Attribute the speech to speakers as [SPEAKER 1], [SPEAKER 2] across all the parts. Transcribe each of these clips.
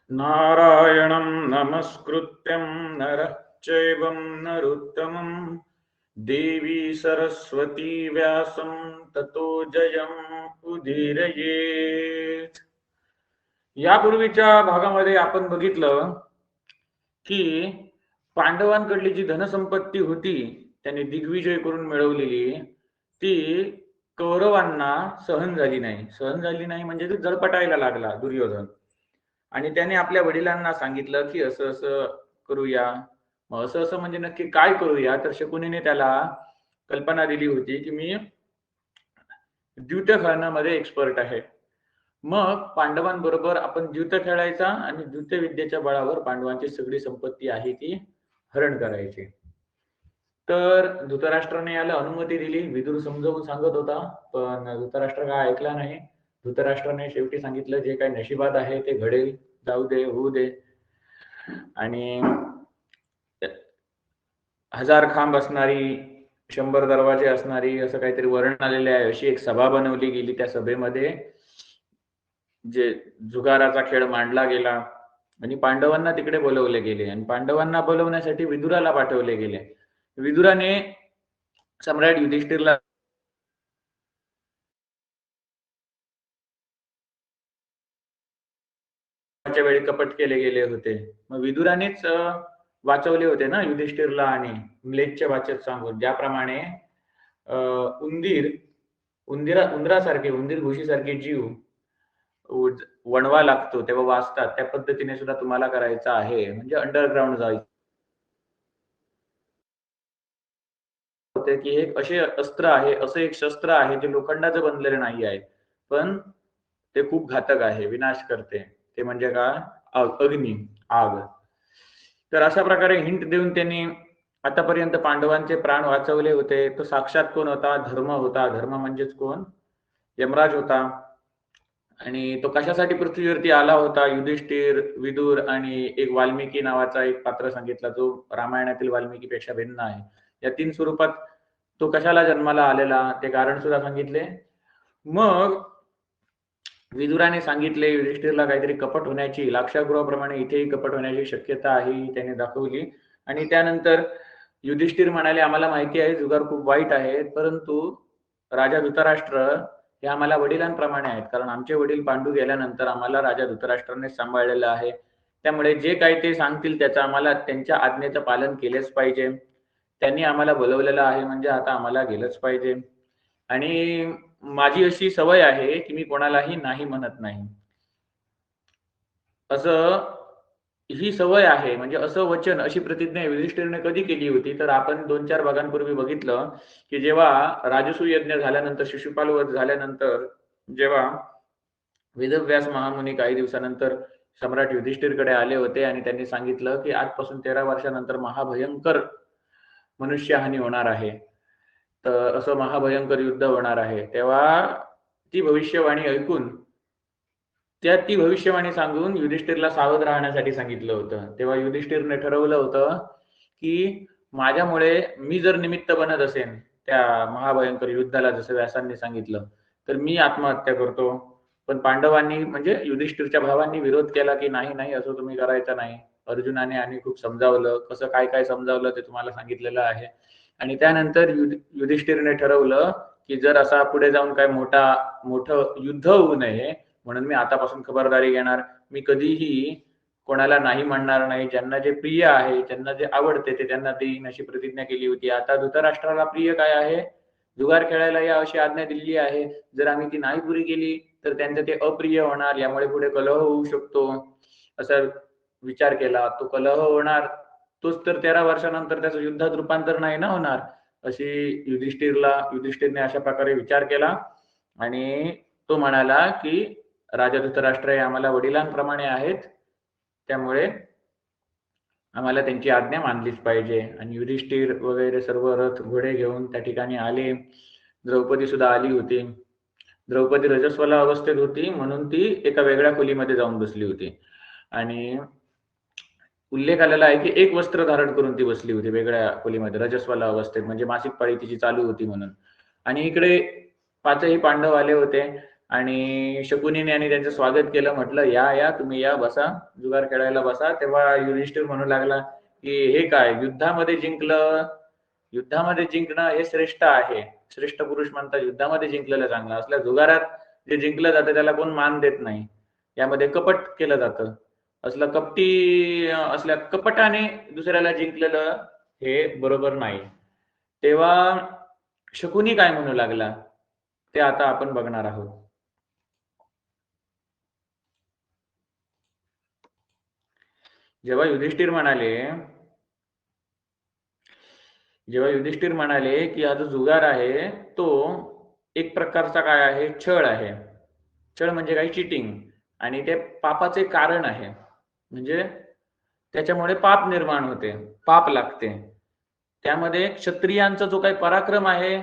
[SPEAKER 1] नारायणं नमस्कृत्यं नरः चैवं नरोत्तमं देवी सरस्वती व्यासं ततो जयम् उदीरयेत्। यापूर्वीच्या भागामध्ये आपण बघितलं की पांडवांकडली जी धनसंपत्ती होती त्यांनी दिग्विजय करून मिळवलेली, ती कौरवांना सहन झाली नाही म्हणजे ते जळपटायला लागला दुर्योधन. आणि त्याने आपल्या वडिलांना सांगितलं की असं असं करूया. मग असं असं म्हणजे नक्की काय करूया, तर शकुनीने त्याला कल्पना दिली होती की मी द्यूत खेळण्यामध्ये एक्सपर्ट आहे. मग पांडवांबरोबर आपण द्यूत खेळायचा आणि द्यूत विद्येच्या बळावर पांडवांची सगळी संपत्ती आहे ती हरण करायची. तर धृतराष्ट्राने याला अनुमती दिली. विदुर समजावून सांगत होता, पण धृतराष्ट्र काय ऐकला नाही. धृतराष्ट्राने शेवटी सांगितलं जे काही नशिबात आहे ते घडेल, जाऊ दे, होऊ दे. आणि 1000 खांब असणारी, 100 दरवाजे असणारी असं काहीतरी वर्णन आलेले आहे, अशी एक सभा बनवली गेली. त्या सभेमध्ये जे जुगाराचा खेळ मांडला गेला आणि पांडवांना तिकडे बोलवले गेले आणि पांडवांना बोलवण्यासाठी विदुराला पाठवले गेले. विदुराने सम्राट युधिष्ठिरला वेळी कपट केले गेले होते. मग विदुरानेच वाचवले होते ना युधिष्ठिरला आणि म्लेच्छच्या वाचेत सांगून, ज्याप्रमाणे उंदरासारखे, उंदीर घुशीसारखे जीव वणवा लागतो तेव्हा वाचतात, त्या पद्धतीने सुद्धा तुम्हाला करायचं आहे. म्हणजे अंडरग्राऊंड जायचं होते की हे असे अस्त्र आहे, असं एक शस्त्र आहे जे लोखंडाचं बनलेलं नाही आहे, पण ते खूप घातक आहे, विनाश करते. ते म्हणजे काय? अग्नी, आग. तर अशा प्रकारे हिंट देऊन त्यांनी आतापर्यंत पांडवांचे प्राण वाचवले होते. तो साक्षात कोण होता? धर्म होता. धर्म म्हणजेच कोण? यमराज होता. आणि तो कशासाठी पृथ्वीवरती आला होता? युधिष्ठिर, विदुर आणि एक वाल्मिकी नावाचा एक पात्र सांगितला, जो रामायणातील वाल्मिकीपेक्षा भिन्न आहे. या 3 स्वरूपात तो कशाला जन्माला आलेला ते कारण सुद्धा सांगितले. मग विदुराने सांगितले युधिष्ठिरला काहीतरी कपट होण्याची, लाक्षागृहाप्रमाणे इथेही कपट होण्याची शक्यता आहे त्याने दाखवली. आणि त्यानंतर युधिष्ठिर म्हणाले, आम्हाला माहिती आहे जुगार खूप वाईट आहे, परंतु राजा धृतराष्ट्र हे आम्हाला वडिलांप्रमाणे आहेत, कारण आमचे वडील पांडू गेल्यानंतर आम्हाला राजा धृतराष्ट्राने सांभाळलेलं आहे. त्यामुळे जे काही ते सांगतील त्याचं आम्हाला त्यांच्या आज्ञेचं पालन केलेच पाहिजे. त्यांनी आम्हाला बोलवलेलं आहे म्हणजे आता आम्हाला गेलंच पाहिजे. आणि माझी अशी सवय आहे की मी कोणालाही नाही म्हणत नाही. असं ही सवय आहे, म्हणजे असं वचन, अशी प्रतिज्ञा युधिष्ठिरने कधी केली होती, तर आपण 2-4 भागांपूर्वी बघितलं की जेव्हा राजसूय यज्ञ झाल्यानंतर, शिशुपाल वध झाल्यानंतर, जेव्हा वेदव्यास महामुनी काही दिवसानंतर सम्राट युधिष्ठिरकडे आले होते आणि त्यांनी सांगितलं की आजपासून 13 वर्षानंतर महाभयंकर मनुष्यहानी होणार आहे. तर असं महाभयंकर युद्ध होणार आहे. तेव्हा ती भविष्यवाणी ऐकून, ती भविष्यवाणी सांगून युधिष्ठिरला सावध राहण्यासाठी सांगितलं होतं. तेव्हा युधिष्ठिरने ठरवलं होतं की माझ्यामुळे मी जर निमित्त बनत असेन त्या महाभयंकर युद्धाला, जसं व्यासांनी सांगितलं, तर मी आत्महत्या करतो. पण पांडवांनी, म्हणजे युधिष्ठिरच्या भावांनी विरोध केला की नाही नाही, असं तुम्ही करायचं नाही. अर्जुनाने आणि खूप समजावलं, कसं काय काय समजावलं ते तुम्हाला सांगितलेलं आहे. आणि त्यानंतर युधिष्ठिरने ठरवलं की जर असा पुढे जाऊन काय मोठं युद्ध होऊ नये, म्हणून मी आतापासून खबरदारी घेणार. मी कधीही कोणाला नाही म्हणणार नाही. ज्यांना जे प्रिय आहे, ज्यांना जे आवडते ते त्यांना देईन, अशी प्रतिज्ञा केली होती. आता धृतराष्ट्राला प्रिय काय आहे? जुगार खेळायला या, अशी आज्ञा दिलेली आहे. जर आम्ही ती नाही पुरी केली तर त्यांचं ते अप्रिय होणार, यामुळे पुढे कलह होऊ शकतो, असा विचार केला. तो कलह होणार, तोच तर 13 वर्षानंतर त्याचं युद्धात रूपांतर नाही ना होणार, अशी युधिष्ठिरने अशा प्रकारे विचार केला. आणि तो म्हणाला की राजा धृतराष्ट्र हे आम्हाला वडिलांप्रमाणे आहेत, त्यामुळे आम्हाला त्यांची आज्ञा मानलीच पाहिजे. आणि युधिष्ठिर वगैरे सर्व रथ घोडे घेऊन त्या ठिकाणी आले. द्रौपदी सुद्धा आली होती. द्रौपदी रजस्वला अवस्थेत होती, म्हणून ती एका वेगळ्या खोलीमध्ये जाऊन बसली होती. आणि उल्लेख आलेला आहे की एक वस्त्र धारण करून ती बसली होती वेगळ्या खोलीमध्ये, रजस्वला अवस्थेत, म्हणजे मासिक पाळी तिची चालू होती म्हणून. आणि इकडे 5ही पांडव आले होते. आणि शकुनीने आणि त्यांचं स्वागत केलं, म्हटलं या या तुम्ही या, बसा, जुगार खेळायला बसा. तेव्हा युधिष्ठिर म्हणू लागला की हे काय, युद्धामध्ये जिंकणं हे श्रेष्ठ आहे. श्रेष्ठ पुरुष म्हणतात युद्धामध्ये जिंकलेलं चांगलं, असल्या जुगारात जे जिंकलं जातं त्याला कोण मान देत नाही. यामध्ये कपट केलं जातं. असल्या कपटाने दुसऱ्याला जिंकलेलं हे बरोबर नाही. तेव्हा शकुनी काय म्हणू लागला ते आता आपण बघणार आहोत. जेव्हा युधिष्ठिर म्हणाले की हा जो जुगार आहे तो एक प्रकारचा काय आहे, छळ आहे. छळ म्हणजे काही चिटिंग, आणि ते पापाचे कारण आहे. म्हणजे त्याच्यामुळे पाप निर्माण होते, पाप लागते. त्यामध्ये क्षत्रियांचा जो काही पराक्रम आहे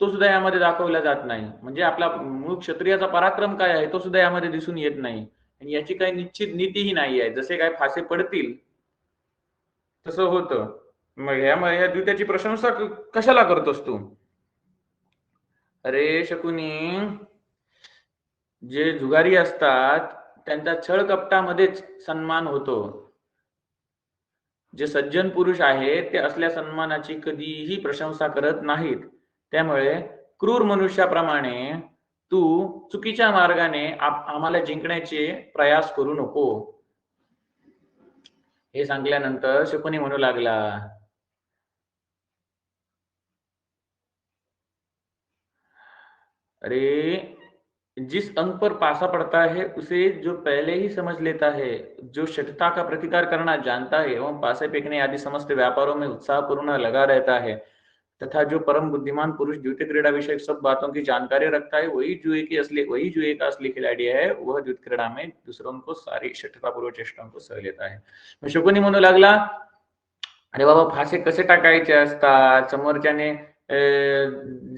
[SPEAKER 1] तो सुद्धा यामध्ये दाखवला जात नाही. म्हणजे आपला मूळ क्षत्रियाचा पराक्रम काय आहे तो सुद्धा यामध्ये दिसून येत नाही. आणि याची काही निश्चित नीतीही नाही आहे. जसे काय फासे पडतील तसं होतं. मग या द्वित्याची प्रशंसा कशाला करतोस तू? अरे शकुनी, जे जुगारी असतात त्यांचा छळ कपटामध्येच सन्मान होतो. जे सज्जन पुरुष आहेत ते असल्या सन्मानाची कधीही प्रशंसा करत नाहीत. त्यामुळे क्रूर मनुष्याप्रमाणे तू चुकीच्या मार्गाने आम्हाला जिंकण्याचे प्रयास करू नको. हे सांगल्यानंतर शकुनी म्हणू लागला, अरे जिस अंक पर पासा पड़ता है उसे जो पहले ही समझ लेता है, जो शठता का प्रतिकार करना जानता है एवं पासे फेंकने आदि समस्त व्यापारों में उत्साहपूर्ण लगा रहता है, तथा जो परम बुद्धिमान पुरुष द्वितीय क्रीड़ा विषय सब बातों की जानकारी रखता है, वही जुए का असली खिलाड़ी है. वह द्वितीय क्रीड़ा में दूसरों को सारी शठतापूर्व चेष्टाओं को सह लेता है. शकुनी म्हणू लागला, अरे बाबा फासे कसे टाकायचे असतात, समोरच्याने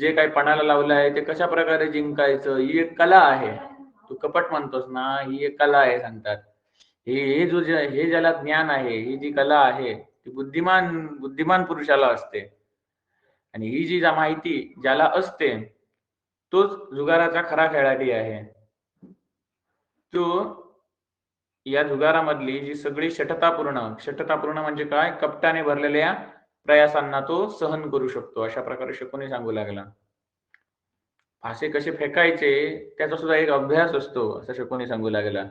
[SPEAKER 1] जे काही पणाला लावलं आहे ते कशा प्रकारे जिंकायचं, ही एक कला आहे. तू कपट म्हणतोस ना, ही एक कला आहे सांगतात. हे ज्याला ज्ञान आहे, ही जी कला आहे ती बुद्धिमान पुरुषाला असते. आणि ही जी माहिती ज्याला असते तोच जुगाराचा खरा खेळाडू आहे. तो या जुगारामधली जी सगळी शठतापूर्ण म्हणजे काय, कपटाने भरलेल्या प्रयासांना तो सहन करू शकतो. अशा प्रकारे शकुनी सांगू लागला. फासे कसे फेकायचे त्याचा सुद्धा एक अभ्यास असतो, असं शकुनी सांगू लागला.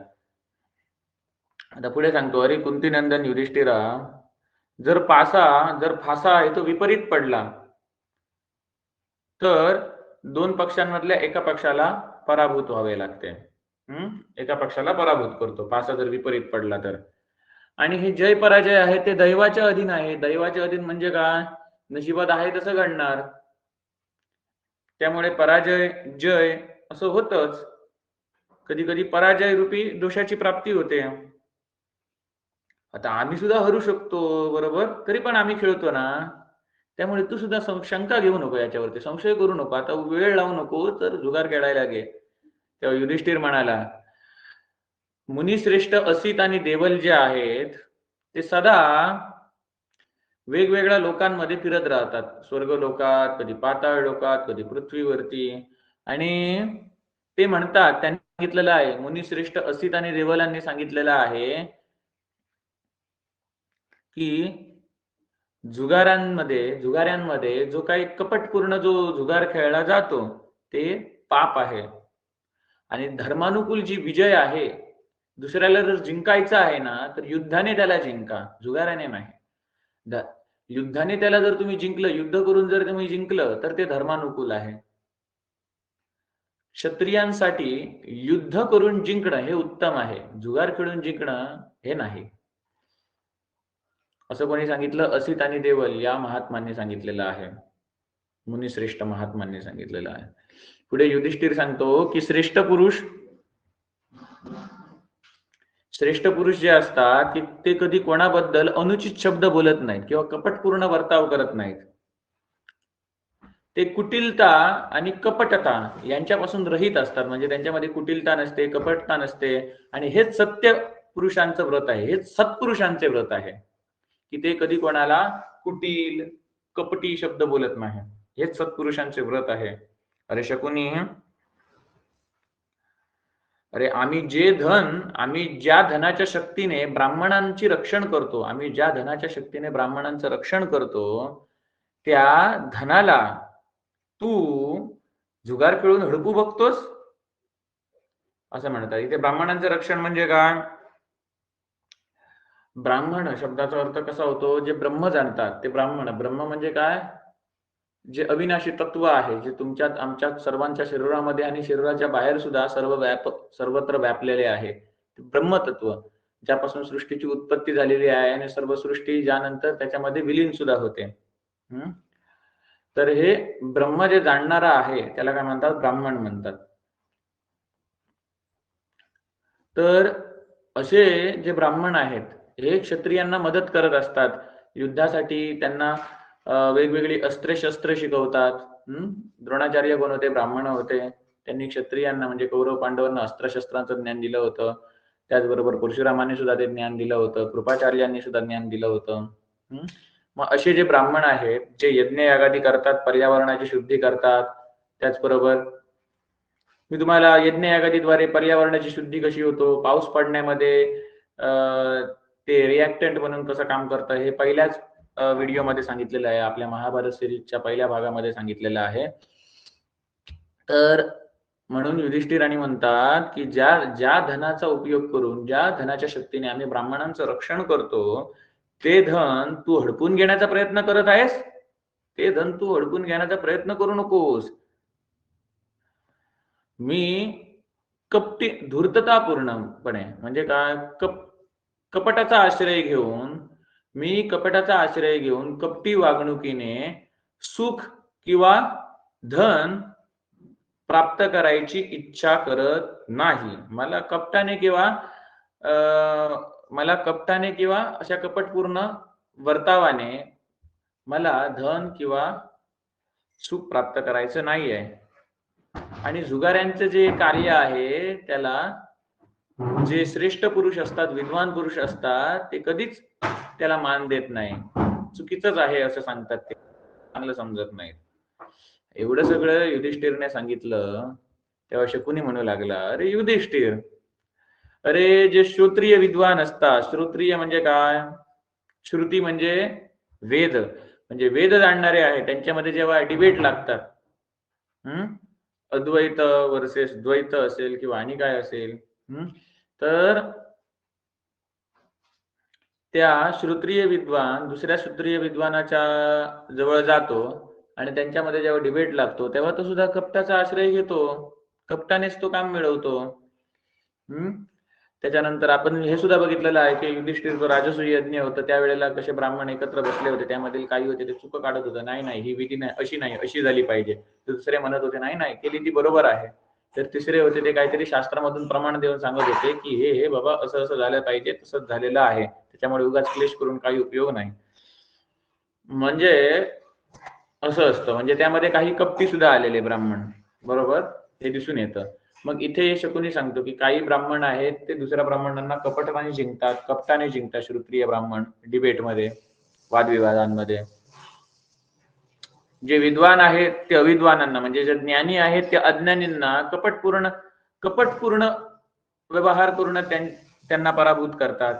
[SPEAKER 1] आता पुढे सांगतो, अरे कुंतीनंदन युधिष्ठिरा, जर फासा आहे तो विपरीत पडला तर दोन पक्षांमधल्या एका पक्षाला पराभूत व्हावे लागते. एका पक्षाला पराभूत करतो फासा जर विपरीत पडला तर. आणि हे जय पराजय आहे ते दैवाच्या अधीन आहे. दैवाच्या अधीन म्हणजे काय, नशिबात आहे तसं घडणार. त्यामुळे पराजय जय असं होतच. कधी कधी पराजय रूपी दोषाची प्राप्ती होते. आता आम्ही सुद्धा हरू शकतो बरोबर, तरी पण आम्ही खेळतो ना. त्यामुळे तू सुद्धा शंका घेऊ नको, याच्यावरती संशय करू नको, आता वेळ लावू नको, तर जुगार खेळायला गे. तेव्हा युधिष्ठिर म्हणाला, मुनिश्रेष्ठ असित आणि देवल जे आहेत ते सदा वेगवेगळ्या लोकांमध्ये फिरत राहतात. स्वर्ग लोकात, कधी पाताळ लोकात, कधी पृथ्वीवरती. आणि ते म्हणतात, त्यांनी सांगितलेलं आहे, मुनिश्रेष्ठ असित आणि देवलांनी सांगितलेलं आहे की जुगाऱ्यांमध्ये जो काही कपटपूर्ण जो जुगार खेळला जातो ते पाप आहे. आणि धर्मानुकूल जी विजय आहे, दुसऱ्याला जर जिंकायचं आहे ना तर युद्धाने त्याला जिंका, जुगाराने नाही. युद्धाने त्याला जर तुम्ही जिंकलं, युद्ध करून जर तुम्ही जिंकलं तर ते धर्मानुकूल आहे. क्षत्रियांसाठी युद्ध करून जिंकणं हे उत्तम आहे, जुगार खेळून जिंकणं हे नाही. असं कोणी सांगितलं, असित आणि देवल या महात्मांनी सांगितलेलं आहे, मुनिश्रेष्ठ महात्मांनी सांगितलेलं आहे. पुढे युधिष्ठिर सांगतो की श्रेष्ठ पुरुष जे असतात की ते कधी कोणाबद्दल अनुचित शब्द बोलत नाहीत किंवा कपटपूर्ण वर्ताव करत नाहीत. ते कुटिलता आणि कपटता यांच्यापासून रहित असतात. म्हणजे त्यांच्यामध्ये कुटिलता नसते, कपटता नसते. आणि हेच सत्य पुरुषांचं व्रत आहे, हेच सत्पुरुषांचे व्रत आहे की ते कधी कोणाला कुटिल कपटी शब्द बोलत नाही. हेच सत्पुरुषांचे व्रत आहे. अरे शकुनी, अरे आम्ही ज्या धनाच्या शक्तीने ब्राह्मणांची रक्षण करतो, आम्ही ज्या धनाच्या शक्तीने ब्राह्मणांचं रक्षण करतो, त्या धनाला तू जुगार खेळून हडपू बघतोस, असं म्हणतात. इथे ब्राह्मणांचं रक्षण म्हणजे काय? ब्राह्मण शब्दाचा अर्थ कसा होतो? जे ब्रह्म जाणतात ते ब्राह्मण. ब्रह्म म्हणजे काय? जे अविनाशी तत्व आहे, जे तुमच्यात आमच्यात सर्वांच्या शरीरामध्ये आणि शरीराच्या बाहेर सुद्धा सर्वत्र व्यापलेले आहे. ब्रह्मतत्व, ज्यापासून सृष्टीची उत्पत्ती झालेली आहे आणि सर्व सृष्टी ज्यानंतर त्याच्यामध्ये विलीन सुद्धा होते. तर हे ब्रह्म जे जाणणारा आहे त्याला काय म्हणतात? ब्राह्मण म्हणतात. तर असे जे ब्राह्मण आहेत हे क्षत्रियांना मदत करत असतात. युद्धासाठी त्यांना वेगवेगळी अस्त्रे शस्त्र शिकवतात. द्रोणाचार्य कोण होते? ब्राह्मण होते. त्यांनी क्षत्रियांना म्हणजे कौरव पांडवांना अस्त्रशस्त्रांचं ज्ञान दिलं होतं. त्याचबरोबर परशुरामाने सुद्धा ते ज्ञान दिलं होतं. कृपाचार्यांनी सुद्धा ज्ञान दिलं होतं. मग असे जे ब्राह्मण आहेत जे यज्ञ यागादी करतात, पर्यावरणाची शुद्धी करतात, त्याचबरोबर मी तुम्हाला यज्ञ यागादीद्वारे पर्यावरणाची शुद्धी कशी होतो, पाऊस पडण्यामध्ये ते रिॲक्टंट म्हणून कसं काम करतं हे पहिल्याच व्हिडिओमध्ये सांगितलेलं आहे. आपल्या महाभारत सिरीजच्या पहिल्या भागामध्ये सांगितलेलं आहे. तर म्हणून युधिष्ठिराणी म्हणतात की ज्या धनाचा उपयोग करून, ज्या धनाच्या शक्तीने आम्ही ब्राह्मणांचं रक्षण करतो, ते धन तू हडपून घेण्याचा प्रयत्न करत आहेस. ते धन तू हडपून घेण्याचा प्रयत्न करू नकोस. मी कपटी धूर्ततापूर्णपणे म्हणजे काय? कपटाचा आश्रय घेऊन कपटी वागणुकीने सुख किंवा धन प्राप्त करायची इच्छा करत नाही. मला कपटाने किंवा अशा कपटपूर्ण वर्तावाने मला धन किंवा सुख प्राप्त करायचं नाहीये. आणि जुगाऱ्यांचं जे कार्य आहे त्याला जे श्रेष्ठ पुरुष असतात, विद्वान पुरुष असतात, ते कधीच त्याला मान देत नाही. चुकीचंच आहे असं सांगतात, ते चांगलं समजत नाही. एवढं सगळं युधिष्ठिरने सांगितलं तेव्हा शकुनी म्हणू लागला, अरे युधिष्ठिर, अरे जे श्रोत्रिय विद्वान असतात, श्रोत्रिय म्हणजे काय? श्रुती म्हणजे वेद, म्हणजे वेद जाणणारे आहे, त्यांच्यामध्ये जेव्हा डिबेट लागतात, अद्वैत वर्सेस द्वैत असेल किंवा आणि काय असेल, तर त्या श्रोत्रिय विद्वान दुसऱ्या श्रोत्रिय विद्वानाच्या जवळ जातो आणि त्यांच्यामध्ये जेव्हा डिबेट लागतो तेव्हा तो सुद्धा कपटाचा आश्रय घेतो. कपटानेच तो काम मिळवतो. त्याच्यानंतर आपण हे सुद्धा बघितलेलं आहे की युधिष्ठिर जो राजसूय यज्ञ होतं त्यावेळेला कसे ब्राह्मण एकत्र बसले होते, त्यामधील काही होते ते चुक काढत होते, नाही ही विधी नाही अशी झाली पाहिजे. दुसरे म्हणत होते नाही केली ती बरोबर आहे. तर तिसरे होते ते काहीतरी शास्त्रामधून प्रमाण देऊन सांगत होते की हे बाबा असं झालं पाहिजे, तसंच झालेलं आहे, त्याच्यामुळे उगाच क्लेश करून काही उपयोग नाही. म्हणजे असं असतं, म्हणजे त्यामध्ये काही कपटी सुद्धा आलेले ब्राह्मण, बरोबर, हे दिसून येतं. मग इथे शकुनी सांगतो की काही ब्राह्मण आहेत ते दुसऱ्या ब्राह्मणांना कपटाने जिंकतात, कपटाने जिंकतात श्रोत्रिय ब्राह्मण डिबेटमध्ये, वादविवादांमध्ये. जे विद्वान आहेत ते अविद्वानांना, म्हणजे जे ज्ञानी आहेत ते अज्ञानींना कपटपूर्ण व्यवहार करून त्यांना पराभूत करतात.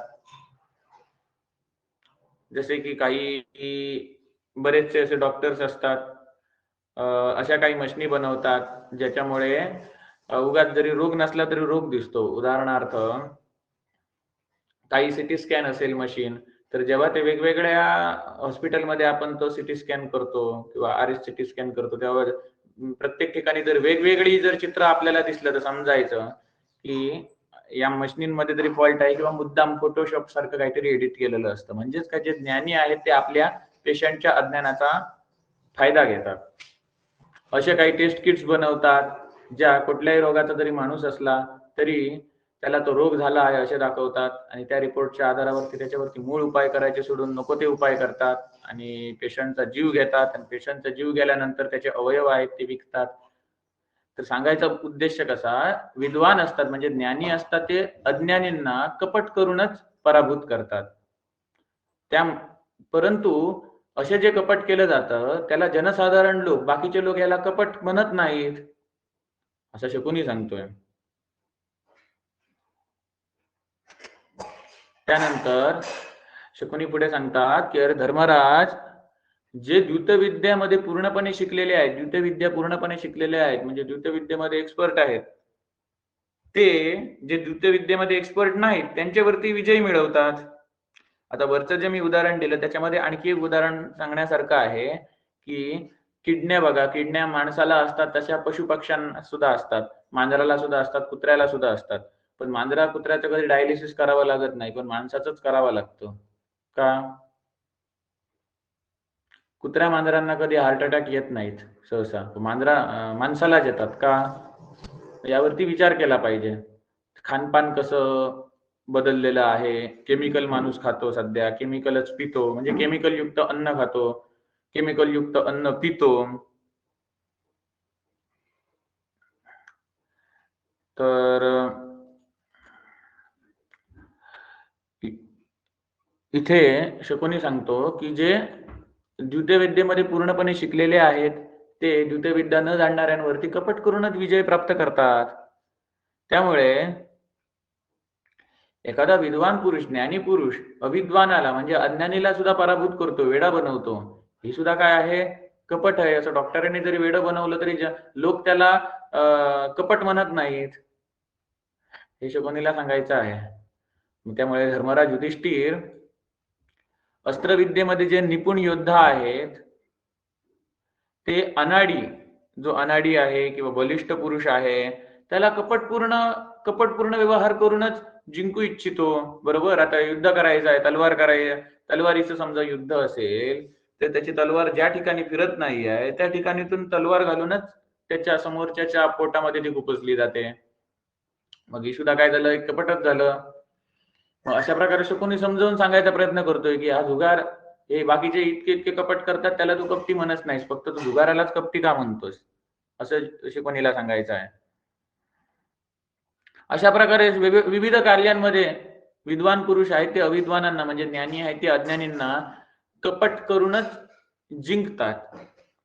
[SPEAKER 1] जसे की काही बरेचसे असे डॉक्टर्स असतात, अशा काही मशिनी बनवतात ज्याच्यामुळे उगाच जरी रोग नसला तरी रोग दिसतो. उदाहरणार्थ काही सिटी स्कॅन असेल मशीन, तर जेव्हा ते वेगवेगळ्या हॉस्पिटलमध्ये आपण तो सिटी स्कॅन करतो किंवा RS-CT स्कॅन करतो, तेव्हा प्रत्येक ठिकाणी जर वेगवेगळी जर चित्र आपल्याला दिसलं तर समजायचं की या मशीनमध्ये तरी फॉल्ट आहे किंवा मुद्दाम फोटोशॉप सारखं काहीतरी एडिट केलेलं असतं. म्हणजेच काय, जे ज्ञानी आहेत ते आपल्या पेशंटच्या अज्ञानाचा फायदा घेतात. असे काही टेस्ट किट्स बनवतात ज्या कुठल्याही रोगाचा जरी माणूस असला तरी त्याला तो रोग झाला आहे असे दाखवतात आणि त्या रिपोर्टच्या आधारावरती त्याच्यावरती मूळ उपाय करायचे सोडून नको ते उपाय करतात आणि पेशंटचा जीव घेतात आणि पेशंटचा जीव गेल्यानंतर त्याचे अवयव आहेत ते विकतात. तर सांगायचा उद्देश कसा, विद्वान असतात म्हणजे ज्ञानी असतात ते अज्ञानींना कपट करूनच पराभूत करतात. परंतु असे जे कपट केलं जातं त्याला जनसाधारण लोक, बाकीचे लोक याला कपट म्हणत नाहीत, असं शकुनी सांगतोय. त्यानंतर शकुनी पुढे सांगतात की अरे धर्मराज, जे द्यूतविद्यामध्ये पूर्णपणे शिकलेले आहेत, द्यूतविद्या पूर्णपणे शिकलेले आहेत, म्हणजे द्यूतविद्येमध्ये एक्सपर्ट आहेत, ते जे द्यूतविद्येमध्ये एक्सपर्ट नाहीत त्यांच्यावरती विजय मिळवतात. आता वरचं जे मी उदाहरण दिलं त्याच्यामध्ये आणखी एक उदाहरण सांगण्यासारखं आहे की किडण्या बघा, किडण्या माणसाला असतात तशा पशुपक्ष्यांना सुद्धा असतात, मांजराला सुद्धा असतात, कुत्र्याला सुद्धा असतात. पण मांजरा कुत्र्याचं कधी डायलिसिस करावं लागत नाही, पण माणसाचंच करावं लागतं. का? कुत्र्या मांजरांना कधी हार्ट अटॅक येत नाहीत सहसा, माणसालाच येतात. का? यावरती विचार केला पाहिजे. खानपान कसं बदललेलं आहे, केमिकल माणूस खातो, सध्या केमिकलच पितो, म्हणजे केमिकल युक्त अन्न खातो, केमिकल युक्त अन्न पितो. तर इथे शकुनी सांगतो की जे द्यूतविद्येमध्ये पूर्णपणे शिकलेले आहेत ते द्यूतविद्या न जाणणाऱ्यांवरती कपट करूनच विजय प्राप्त करतात. त्यामुळे एखादा विद्वान पुरुष, ज्ञानी पुरुष अविद्वानाला म्हणजे अज्ञानीला सुद्धा पराभूत करतो, वेडा बनवतो, ही सुद्धा काय आहे? कपट आहे. असं डॉक्टरांनी जरी वेडं बनवलं तरी लोक त्याला कपट म्हणत नाहीत, हे शकुनीला सांगायचं आहे. त्यामुळे धर्मराज युधिष्ठिर अस्त्रविद्येमध्ये जे निपुण योद्धा आहेत ते अनाडी, जो अनाडी आहे किंवा बलिष्ठ पुरुष आहे त्याला कपटपूर्ण व्यवहार करूनच जिंकू इच्छितो. बरोबर? आता युद्ध करायचं आहे, तलवारीचं समजा युद्ध असेल तर त्याची तलवार ज्या ठिकाणी फिरत नाही आहे त्या ठिकाणीतून तलवार घालूनच त्याच्या समोरच्याच्या पोटामध्ये ती खुपसली जाते. मग ही सुद्धा काय झालं? एक कपटच झालं. मग अशा प्रकारे शकुनी समजावून सांगायचा प्रयत्न करतोय की हा जुगार, हे बाकीचे इतके इतके कपट करतात त्याला तू कपटी म्हणत नाहीस, फक्त तू जुगारालाच कपटी का म्हणतोस, असं शकुनीला सांगायचं आहे. अशा प्रकारे विविध कार्यांमध्ये विद्वान पुरुष आहेत ते अविद्वानांना, म्हणजे ज्ञानी आहेत ते अज्ञानींना कपट करूनच जिंकतात,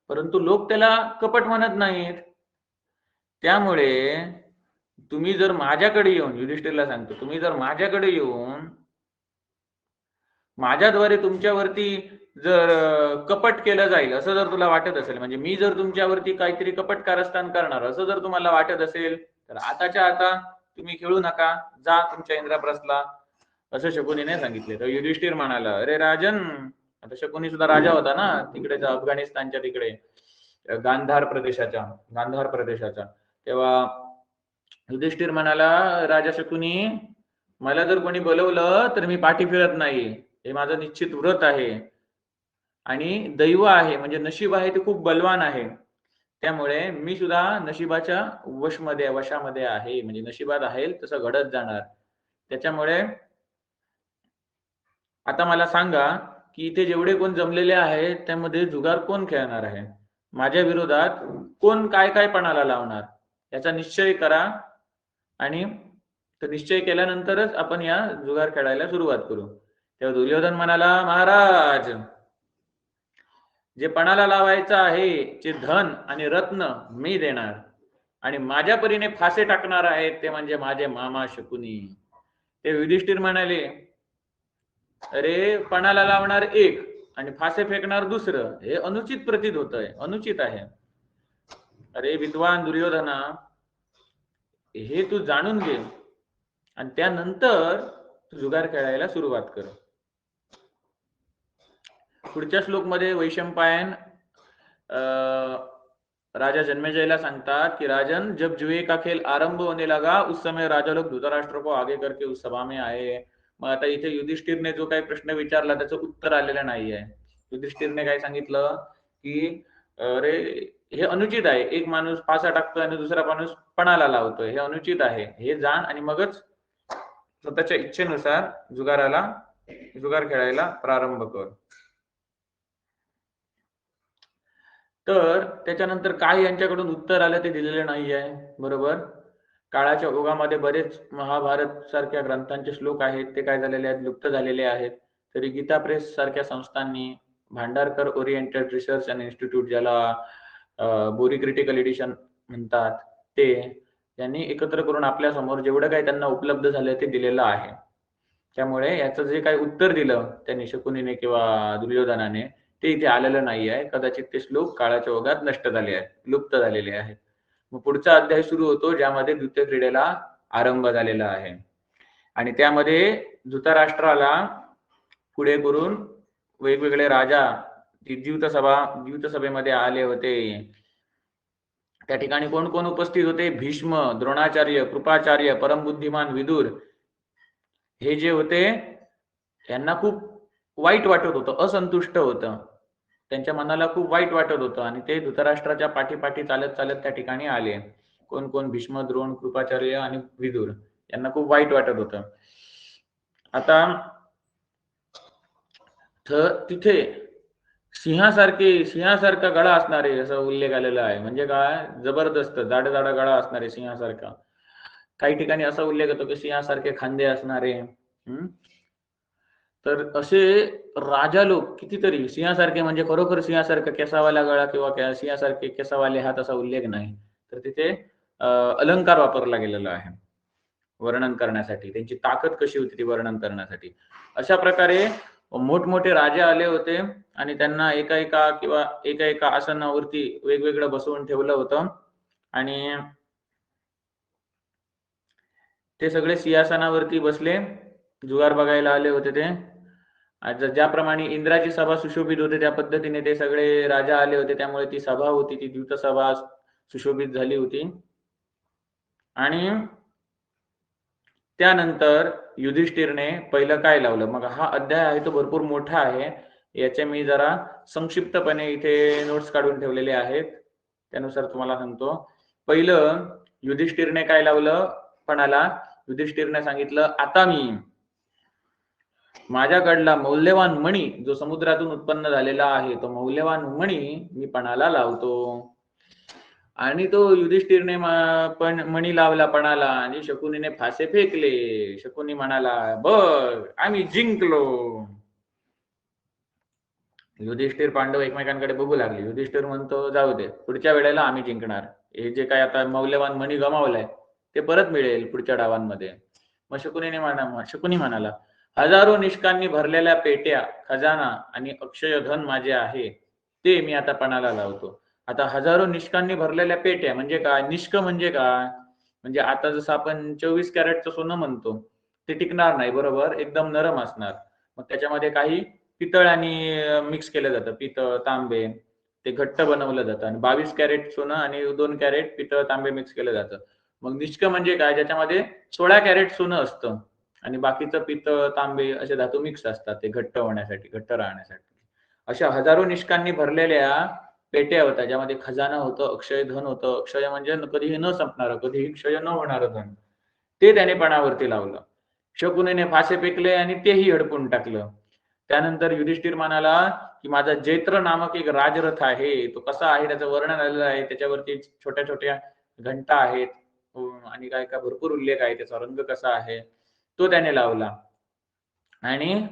[SPEAKER 1] परंतु लोक त्याला कपट म्हणत नाहीत. त्यामुळे तुम्ही जर माझ्याकडे येऊन, युधिष्ठिरला सांगतो, तुम्ही जर माझ्याकडे येऊन माझ्याद्वारे तुमच्यावरती जर कपट केलं जाईल असं जर तुला वाटत असेल, म्हणजे मी जर तुमच्यावरती काहीतरी कपट कारस्थान करणार असं जर तुम्हाला वाटत असेल तर आताच्या आता तुम्ही खेळू नका, जा तुमच्या इंद्रप्रस्थला, असं शकुनीने सांगितले. तर युधिष्ठिर म्हणाला, अरे राजन, आता शकुनी सुद्धा राजा होता ना तिकडे अफगाणिस्तानच्या तिकडे गांधार प्रदेशाचा. तेव्हा युधिष्ठिर म्हणाला, राजा शकुनी, मला जर कोणी बोलवलं तर मी पाठी फिरत नाही, हे माझं निश्चित व्रत आहे आणि दैव आहे, म्हणजे नशीब आहे ते खूप बलवान आहे. त्यामुळे मी सुद्धा नशिबाच्या वशामध्ये आहे, म्हणजे नशिबात आहे तसं घडत जाणार. त्याच्यामुळे आता मला सांगा की इथे जेवढे कोण जमलेले आहेत त्यामध्ये जुगार कोण खेळणार आहे, माझ्या विरोधात कोण काय काय पणाला लावणार, याचा निश्चय करा आणि तो निश्चय केल्यानंतरच आपण या जुगार खेळायला सुरुवात करू. तेव्हा दुर्योधन म्हणाला, महाराज, जे पणाला लावायचं आहे जे धन आणि रत्न मी देणार, आणि माझ्या परीने फासे टाकणार आहेत ते म्हणजे माझे मामा शकुनी. ते युधिष्ठिर म्हणाले, अरे पणाला लावणार एक आणि फासे फेकणार दुसरं, हे अनुचित प्रतीत होतंय, अनुचित आहे. अरे विद्वान दुर्योधना, हे तू जाणून घे आणि त्यानंतर तू जुगार खेळायला सुरुवात कर. पुढच्या श्लोकमध्ये वैशंपायन राजा जन्मेजयला सांगतात कि राजन, जब जुए का खेल आरंभ होने लगा उस समय राजा लोग धृतराष्ट्र को आगे करके उस सभा में आए. मग आता इथे युधिष्ठिरने जो काही प्रश्न विचारला त्याचं उत्तर आलेलं नाहीये. युधिष्ठिरने काय सांगितलं की अरे हे अनुचित आहे, एक माणूस फासा टाकतोय आणि दुसरा माणूस पणाला लावतोय, हे अनुचित आहे, हे जाण आणि मगच स्वतःच्या इच्छेनुसार जुगार खेळायला प्रारंभ कर. तर त्याच्यानंतर काय यांच्याकडून उत्तर आलं ते दिलेलं नाही आहे. बरोबर? काळाच्या ओघामध्ये बरेच महाभारत सारख्या ग्रंथांचे श्लोक आहेत ते काय झालेले आहेत, लुप्त झालेले आहेत. तरी गीता प्रेस सारख्या संस्थांनी, Bhandarkar oriented research and institute, ज्याला बोरी क्रिटिकल एडिशन म्हणतात, ते त्यांनी एकत्र करून आपल्या समोर जेवढं काही त्यांना उपलब्ध झालं ते दिलेलं आहे. त्यामुळे याचं जे काही उत्तर दिलं त्यांनी शकुनीने किंवा दुर्योधनाने ते इथे आलेलं नाही आहे. कदाचित ते श्लोक काळाच्या ओघात नष्ट झाले आहेत, लुप्त झालेले आहेत. मग पुढचा अध्याय सुरू होतो ज्यामध्ये द्वितीय क्रीडेला आरंभ झालेला आहे आणि त्यामध्ये धृतराष्ट्राला पुढे करून वेगवेगळे राजा द्यूतसभेमध्ये आले होते. त्या ठिकाणी कोण कोण उपस्थित होते? भीष्म, द्रोणाचार्य, कृपाचार्य, परमबुद्धिमान विदुर हे जे होते यांना खूप वाईट वाटत होतं, असंतुष्ट होतं. त्यांच्या मनाला खूप वाईट वाटत होतं आणि ते धृतराष्ट्राच्या पाठीपाठी चालत चालत त्या ठिकाणी आले. कोण कोण? भीष्म, द्रोण, कृपाचार्य आणि विदुर यांना खूप वाईट वाटत होतं. आता तिथे सिंहासारखा गळा असणारे असा उल्लेख आलेला आहे. म्हणजे काय? जबरदस्त जाडा गळा असणारे सिंहासारखा. काही ठिकाणी असा उल्लेख होतो की सिंहासारखे खांदे असणारे. तर असे राजा लोक कितीतरी सिंहासारखे म्हणजे खरोखर सिंहासारखा केसावाला गळा किंवा सिंहासारखे केसावाले हात असा उल्लेख नाही. तर तिथे अलंकार वापरला गेलेला आहे वर्णन करण्यासाठी. त्यांची ताकद कशी होती ती वर्णन करण्यासाठी. अशा प्रकारे मोठमोठे राजे आले होते आणि त्यांना एका आसनावरती वेगवेगळं बसवून ठेवलं होतं आणि ते सगळे सिंहासनावरती बसले. जुगार बघायला आले होते ते. ज्याप्रमाणे इंद्राची सभा सुशोभित होते त्या पद्धतीने ते सगळे राजा आले होते. त्यामुळे ती सभा होती, ती द्यूत सभा सुशोभित झाली होती. आणि त्यानंतर युधिष्ठिरने पहिलं काय लावलं? मग हा अध्याय आहे तो भरपूर मोठा आहे. याचे मी जरा संक्षिप्तपणे इथे नोट्स काढून ठेवलेले आहेत. त्यानुसार तुम्हाला सांगतो. पहिलं युधिष्ठिरने काय लावलं पणाला? युधिष्ठिरने सांगितलं, आता मी माझ्याकडला मौल्यवान मणी जो समुद्रातून उत्पन्न झालेला आहे तो मौल्यवान मणी मी पणाला लावतो. आणि तो युधिष्ठिरने पण मणी लावला पणाला आणि शकुनीने फासे फेकले. शकुनी म्हणाला, बघ आम्ही जिंकलो. युधिष्ठिर पांडव एकमेकांकडे बघू लागले. युधिष्ठिर म्हणतो, जाऊ दे, पुढच्या वेळेला आम्ही जिंकणार. हे जे काय आता मौल्यवान मणी गमावलाय ते परत मिळेल पुढच्या डावांमध्ये. मग शकुनी म्हणाला, हजारो निष्कांनी भरलेल्या पेट्या, खजाना आणि अक्षय धन माझे आहे, ते मी आता पणाला लावतो. आता हजारो निष्कांनी भरलेल्या पेट्या म्हणजे काय? निष्क म्हणजे काय? म्हणजे आता जसं आपण 24 कॅरेटचं सोनं म्हणतो ते टिकणार नाही, बरोबर? एकदम नरम असणार. मग त्याच्यामध्ये काही पितळ आणि मिक्स केलं जातं, पितळ तांबे, ते घट्ट बनवलं जातं आणि 22 कॅरेट सोनं आणि 2 कॅरेट पितळ तांबे मिक्स केलं जातं. मग निष्क म्हणजे काय? ज्याच्यामध्ये 16 कॅरेट सोनं असतं आणि बाकीचं पितळ तांबे असे धातू मिक्स असतात ते घट्ट होण्यासाठी, घट्ट राहण्यासाठी. अशा हजारो निष्कांनी भरलेल्या पेट्या होत्या ज्यामध्ये खजाना होतं, अक्षय धन होतं. अक्षय म्हणजे कधीही न संपणारं, कधीही क्षय न होणारं धन. ते त्याने पणावरती लावलं. शकुनीने फासे फेकले आणि तेही हडपून टाकलं. त्यानंतर युधिष्ठिर म्हणाला की माझा जैत्र नामक एक राजरथ आहे, तो कसा आहे त्याचं वर्णन आलेलं आहे. त्याच्यावरती छोट्या छोट्या घंटा आहेत आणि काय काय भरपूर उल्लेख आहे त्याचा रंग कसा आहे तो त्याने लावला आणि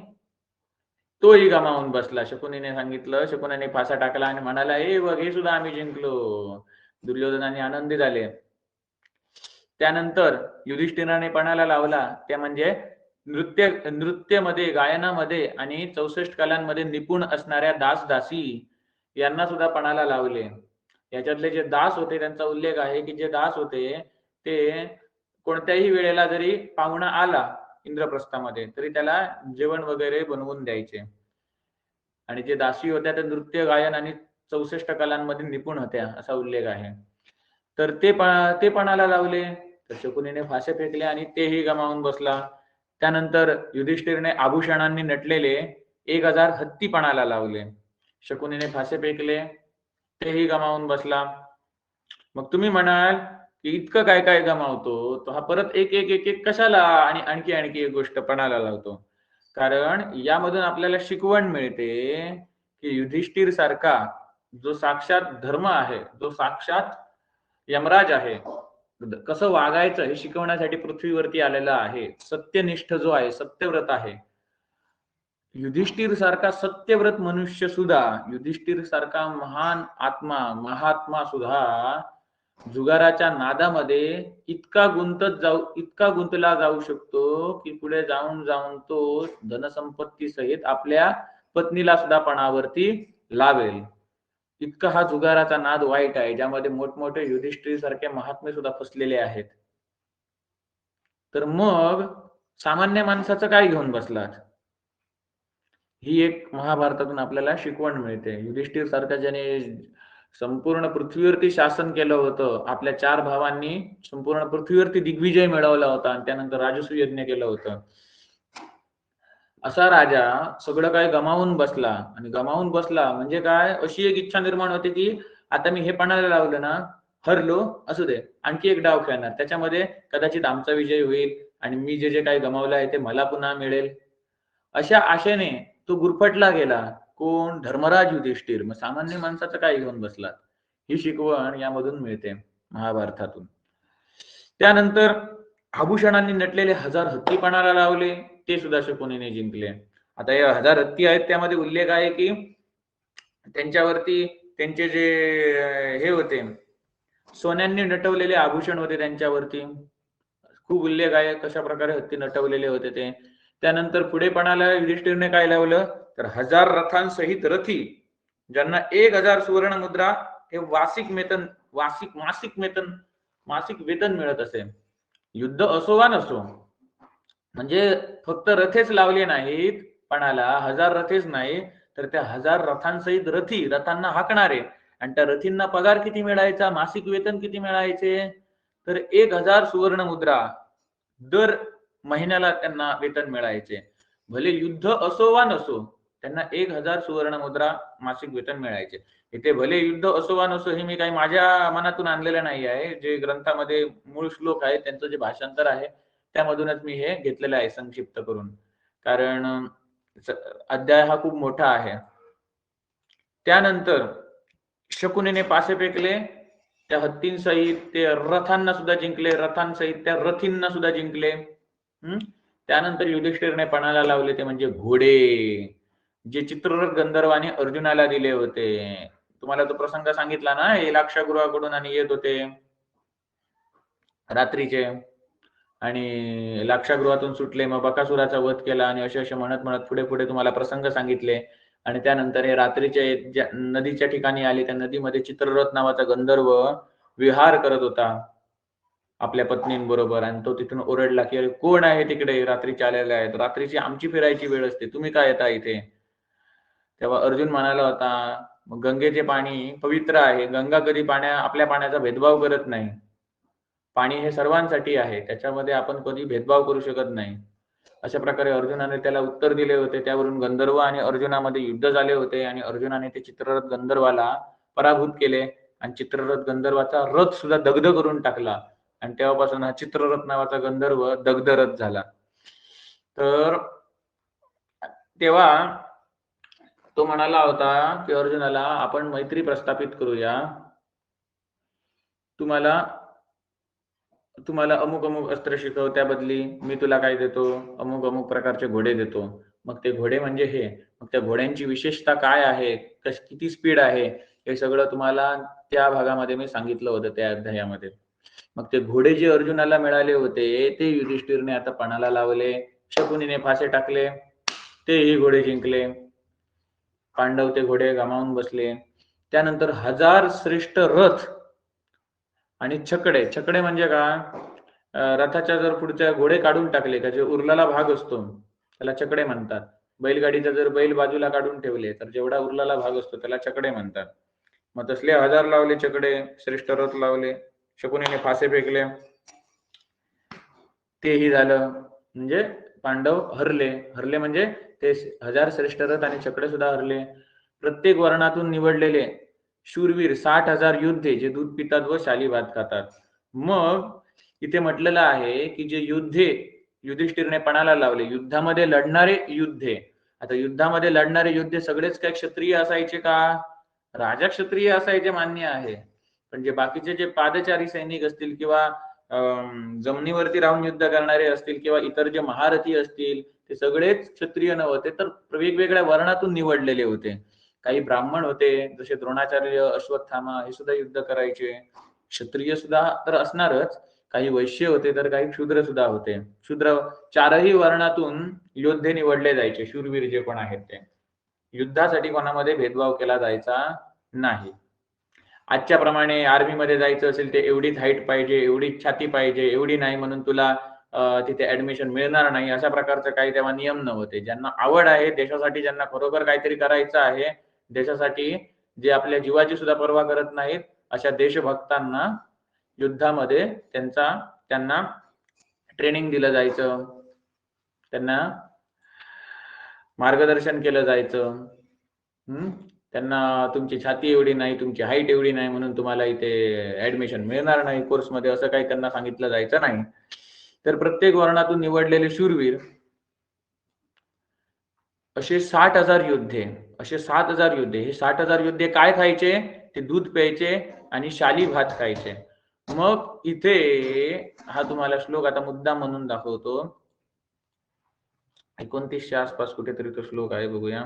[SPEAKER 1] तोही गमावून बसला. शकुनीने सांगितलं, शकुनीने फासा टाकला आणि म्हणाला, हे बघ, हे सुद्धा आम्ही जिंकलो. दुर्योधनाने आनंदी झाले. त्यानंतर युधिष्ठिराने पणाला लावला ते म्हणजे नृत्यमध्ये, गायनामध्ये आणि 64 कलांमध्ये निपुण असणाऱ्या दास दासी यांना सुद्धा पणाला लावले. याच्यातले जे दास होते त्यांचा उल्लेख आहे की जे दास होते ते कोणत्याही वेळेला जरी पाहुणा आला इंद्रप्रस्थामध्ये तरी त्याला जेवण वगैरे बनवून द्यायचे. आणि जे दासी होत्या त्या नृत्य, गायन आणि 64 कलांमध्ये निपुण होत्या असा उल्लेख आहे. तर ते पणाला लावले. तर शकुनीने फासे फेकले आणि तेही गमावून बसला. त्यानंतर युधिष्ठिरने आभूषणांनी नटलेले 1000 हत्ती पणाला लावले. शकुनीने फासे फेकले, तेही गमावून बसला. मग तुम्ही म्हणाल की इतकं काय काय गमावतो तो, हा परत एक एक एक एक कशाला आणि आणखी एक गोष्ट पणाला लावतो? कारण यामधून आपल्याला शिकवण मिळते की युधिष्ठिर सारखा जो साक्षात धर्म आहे, जो साक्षात यमराज आहे, कसं वागायचं हे शिकवण्यासाठी पृथ्वीवरती आलेला आहे. सत्यनिष्ठ जो आहे, सत्यव्रत आहे. युधिष्ठिर सारखा सत्यव्रत मनुष्य सुद्धा, युधिष्ठिर सारखा महान आत्मा, महात्मा सुद्धा जुगाराच्या नादामध्ये इतका गुंतला जाऊ शकतो की पुढे जाऊन जाऊन तो धनसंपत्ती सहित आपल्या पत्नीला सुद्धा पणावरती लावेल. इतका हा जुगाराचा नाद वाईट आहे, ज्यामध्ये मोठमोठे युधिष्ठिर सारखे महात्मे सुद्धा फसलेले आहेत. तर मग सामान्य माणसाचं काय घेऊन बसलात? ही एक महाभारतातून आपल्याला शिकवण मिळते. युधिष्ठिर सारख्या ज्याने संपूर्ण पृथ्वीवरती शासन केलं होतं, आपल्या 4 भावांनी संपूर्ण पृथ्वीवरती दिग्विजय मिळवला होता आणि त्यानंतर राजसूय यज्ञ केलं होतं. असा राजा सगळं काय गमावून बसला आणि गमावून बसला म्हणजे काय, अशी एक इच्छा निर्माण होते की आता मी हे पणाला लावलं ना, हरलो असू दे, आणखी एक डाव खेळणार, त्याच्यामध्ये कदाचित आमचा विजय होईल आणि मी जे जे काही गमावलं आहे ते मला पुन्हा मिळेल. अशा आशेने तो गुरफटला गेला. कोण? धर्मराज युधिष्ठिर. मग सामान्य माणसाचं काय घेऊन बसला? ही शिकवण यामधून मिळते महाभारतातून. त्यानंतर आभूषणांनी नटलेले 1000 हत्ती पणाला लावले, ते सुद्धा शकुनीने जिंकले. आता या 1000 हत्ती आहेत, त्यामध्ये उल्लेख आहे की त्यांच्यावरती त्यांचे जे हे होते, सोन्यांनी नटवलेले आभूषण होते त्यांच्यावरती. खूप उल्लेख आहे कशा प्रकारे हत्ती नटवलेले होते ते. त्यानंतर पुढे पणाला युधिष्ठिरने काय लावलं, तर 1000 रथांसहित रथी, ज्यांना 1000 सुवर्ण मुद्रा हे मासिक वेतन मिळत असे. युद्ध असो वा नसो, म्हणजे फक्त रथेच लावले नाहीत पणाला, 1000 रथेच नाही तर त्या 1000 रथांसहित रथी, रथांना हाकणारे, आणि त्या रथींना पगार किती मिळायचा, मासिक वेतन किती मिळायचे, तर 1000 सुवर्ण मुद्रा दर महिन्याला त्यांना वेतन मिळायचे. भले युद्ध असो वा नसो, त्यांना 1000 सुवर्ण मुद्रा मासिक वेतन मिळायचे. इथे भले युद्ध असो वा नसो हे मी काही माझ्या मनातून आणलेलं नाही आहे, जे ग्रंथामध्ये मूळ श्लोक आहे त्यांचं जे भाषांतर आहे त्यामधूनच मी हे घेतलेलं आहे संक्षिप्त करून, कारण अध्याय हा खूप मोठा आहे. त्यानंतर शकुनीने पासे फेकले, त्या हत्तींसहित ते रथांना सुद्धा जिंकले, रथांसहित त्या रथींना सुद्धा जिंकले. त्यानंतर युधिष्ठिरने पणाला लावले ते म्हणजे घोडे, जे चित्ररथ गंधर्वाने अर्जुनाला दिले होते. तुम्हाला तो प्रसंग सांगितला ना, लाक्षागृहाकडून आणि येत होते रात्रीचे, आणि लाक्षागृहातून सुटले, मग बकासुराचा वध केला आणि असे म्हणत म्हणत पुढे पुढे तुम्हाला प्रसंग सांगितले. आणि त्यानंतर हे रात्रीचे नदीच्या ठिकाणी आले, त्या नदीमध्ये चित्ररथ नावाचा गंधर्व विहार करत होता आपल्या पत्नींबरोबर, आणि तो तिथून ओरडला की अरे कोण आहे तिकडे, रात्रीचे आलेले आहेत, रात्रीची आमची फिरायची वेळ असते, तुम्ही काय येता इथे. तेव्हा अर्जुन म्हणाला होता, मग गंगेचे पाणी पवित्र आहे, गंगा कधी आपल्या पाण्याचा भेदभाव करत नाही, पाणी हे सर्वांसाठी आहे, त्याच्यामध्ये आपण कधी भेदभाव करू शकत नाही. अशा प्रकारे अर्जुनाने त्याला उत्तर दिले होते. त्यावरून गंधर्व आणि अर्जुनामध्ये युद्ध झाले होते आणि अर्जुनाने ते चित्ररथ गंधर्वाला पराभूत केले आणि चित्ररथ गंधर्वाचा रथ सुद्धा दग्ध करून टाकला, आणि तेव्हापासून हा चित्ररथ नावाचा गंधर्व दग्धरथ झाला. तर तेव्हा तो म्हणाला होता की अर्जुनाला आपण मैत्री प्रस्थापित करूया, तुम्हाला अमुक अमुक अस्त्र शिकव, त्या बदली मी तुला काय देतो, अमुक अमुक प्रकारचे घोडे देतो. मग ते घोडे म्हणजे हे, मग त्या घोड्यांची विशेषता काय आहे, किती स्पीड आहे, हे सगळं तुम्हाला त्या भागामध्ये मी सांगितलं होतं त्या अध्यायामध्ये. मग ते घोडे जे अर्जुनाला मिळाले होते ते युधिष्ठिरने आता पणाला लावले, शकुनीने फासे टाकले, तेही घोडे जिंकले, पांडव ते घोडे गमावून बसले. त्यानंतर 1000 श्रेष्ठ रथ आणि छकडे म्हणजे काय, रथाच्या जर पुढच्या घोडे काढून टाकले, का जे उरलेला भाग असतो त्याला छकडे म्हणतात. बैलगाडीचा जर बैल बाजूला काढून ठेवले तर जेवढा उरलेला भाग असतो त्याला छकडे म्हणतात. मग तसले 1000 लावले छकडे, श्रेष्ठ रथ लावले, शकुनीने फासे फेकले, तेही झालं, म्हणजे पांडव हरले म्हणजे ते 1000 श्रेष्ठ रथ आणि छकडे सुद्धा हरले. प्रत्येक वर्णातून निवडलेले शूरवीर 60,000 योद्धे जे दूध पितात व शाली भात खातात. मग इथे म्हटलेलं आहे की जे योद्धे युधिष्ठिरने पणाला लावले, युद्धामध्ये लढणारे योद्धे. आता युद्धामध्ये लढणारे योद्धे सगळेच काय क्षत्रिय असायचे का? राजा क्षत्रिय असायचे मान्य आहे, पण जे बाकीचे जे पादचारी सैनिक असतील किंवा जमिनीवरती राहून युद्ध करणारे असतील किंवा इतर जे महारथी असतील ते सगळेच क्षत्रिय नव्हते, तर वेगवेगळ्या वर्णातून निवडलेले होते. काही ब्राह्मण होते, जसे द्रोणाचार्य, अश्वत्थामा, हे सुद्धा युद्ध करायचे. क्षत्रिय सुद्धा तर असणारच, काही वैश्य होते तर काही शूद्र सुद्धा होते. शूद्र चारही वर्णातून योद्धे निवडले जायचे, शूरवीर जे पण आहेत ते. युद्धासाठी कोणामध्ये भेदभाव केला जायचा नाही. आजच्या प्रमाणे आर्मीमध्ये जायचं असेल ते एवढीच हाईट पाहिजे, एवढीच छाती पाहिजे, एवढी नाही म्हणून तुला तिथे ऍडमिशन मिळणार नाही, अशा प्रकारचं काही तेव्हा नियम नव्हते. ज्यांना आवड आहे, देशासाठी ज्यांना खरोखर काहीतरी करायचं आहे, देशासाठी जे आपल्या जीवाची सुद्धा पर्वा करत नाहीत, अशा देशभक्तांना युद्धामध्ये त्यांना ट्रेनिंग दिलं जायचं, त्यांना मार्गदर्शन केलं जायचं. त्यांना तुमची छाती एवढी नाही, तुमची हाईट एवढी नाही म्हणून तुम्हाला इथे ऍडमिशन मिळणार नाही कोर्समध्ये, असं काही त्यांना सांगितलं जायचं नाही. तर प्रत्येक वर्णातून निवडलेले शूरवीर असे 60,000 योद्धे, असे 7,000 योद्धे, हे 60,000 योद्धे काय खायचे? ते दूध प्यायचे आणि शाली भात खायचे. मग इथे हा तुम्हाला श्लोक आता मुद्दा म्हणून दाखवतो. 29च्या आसपास कुठेतरी तो श्लोक आहे, बघूया.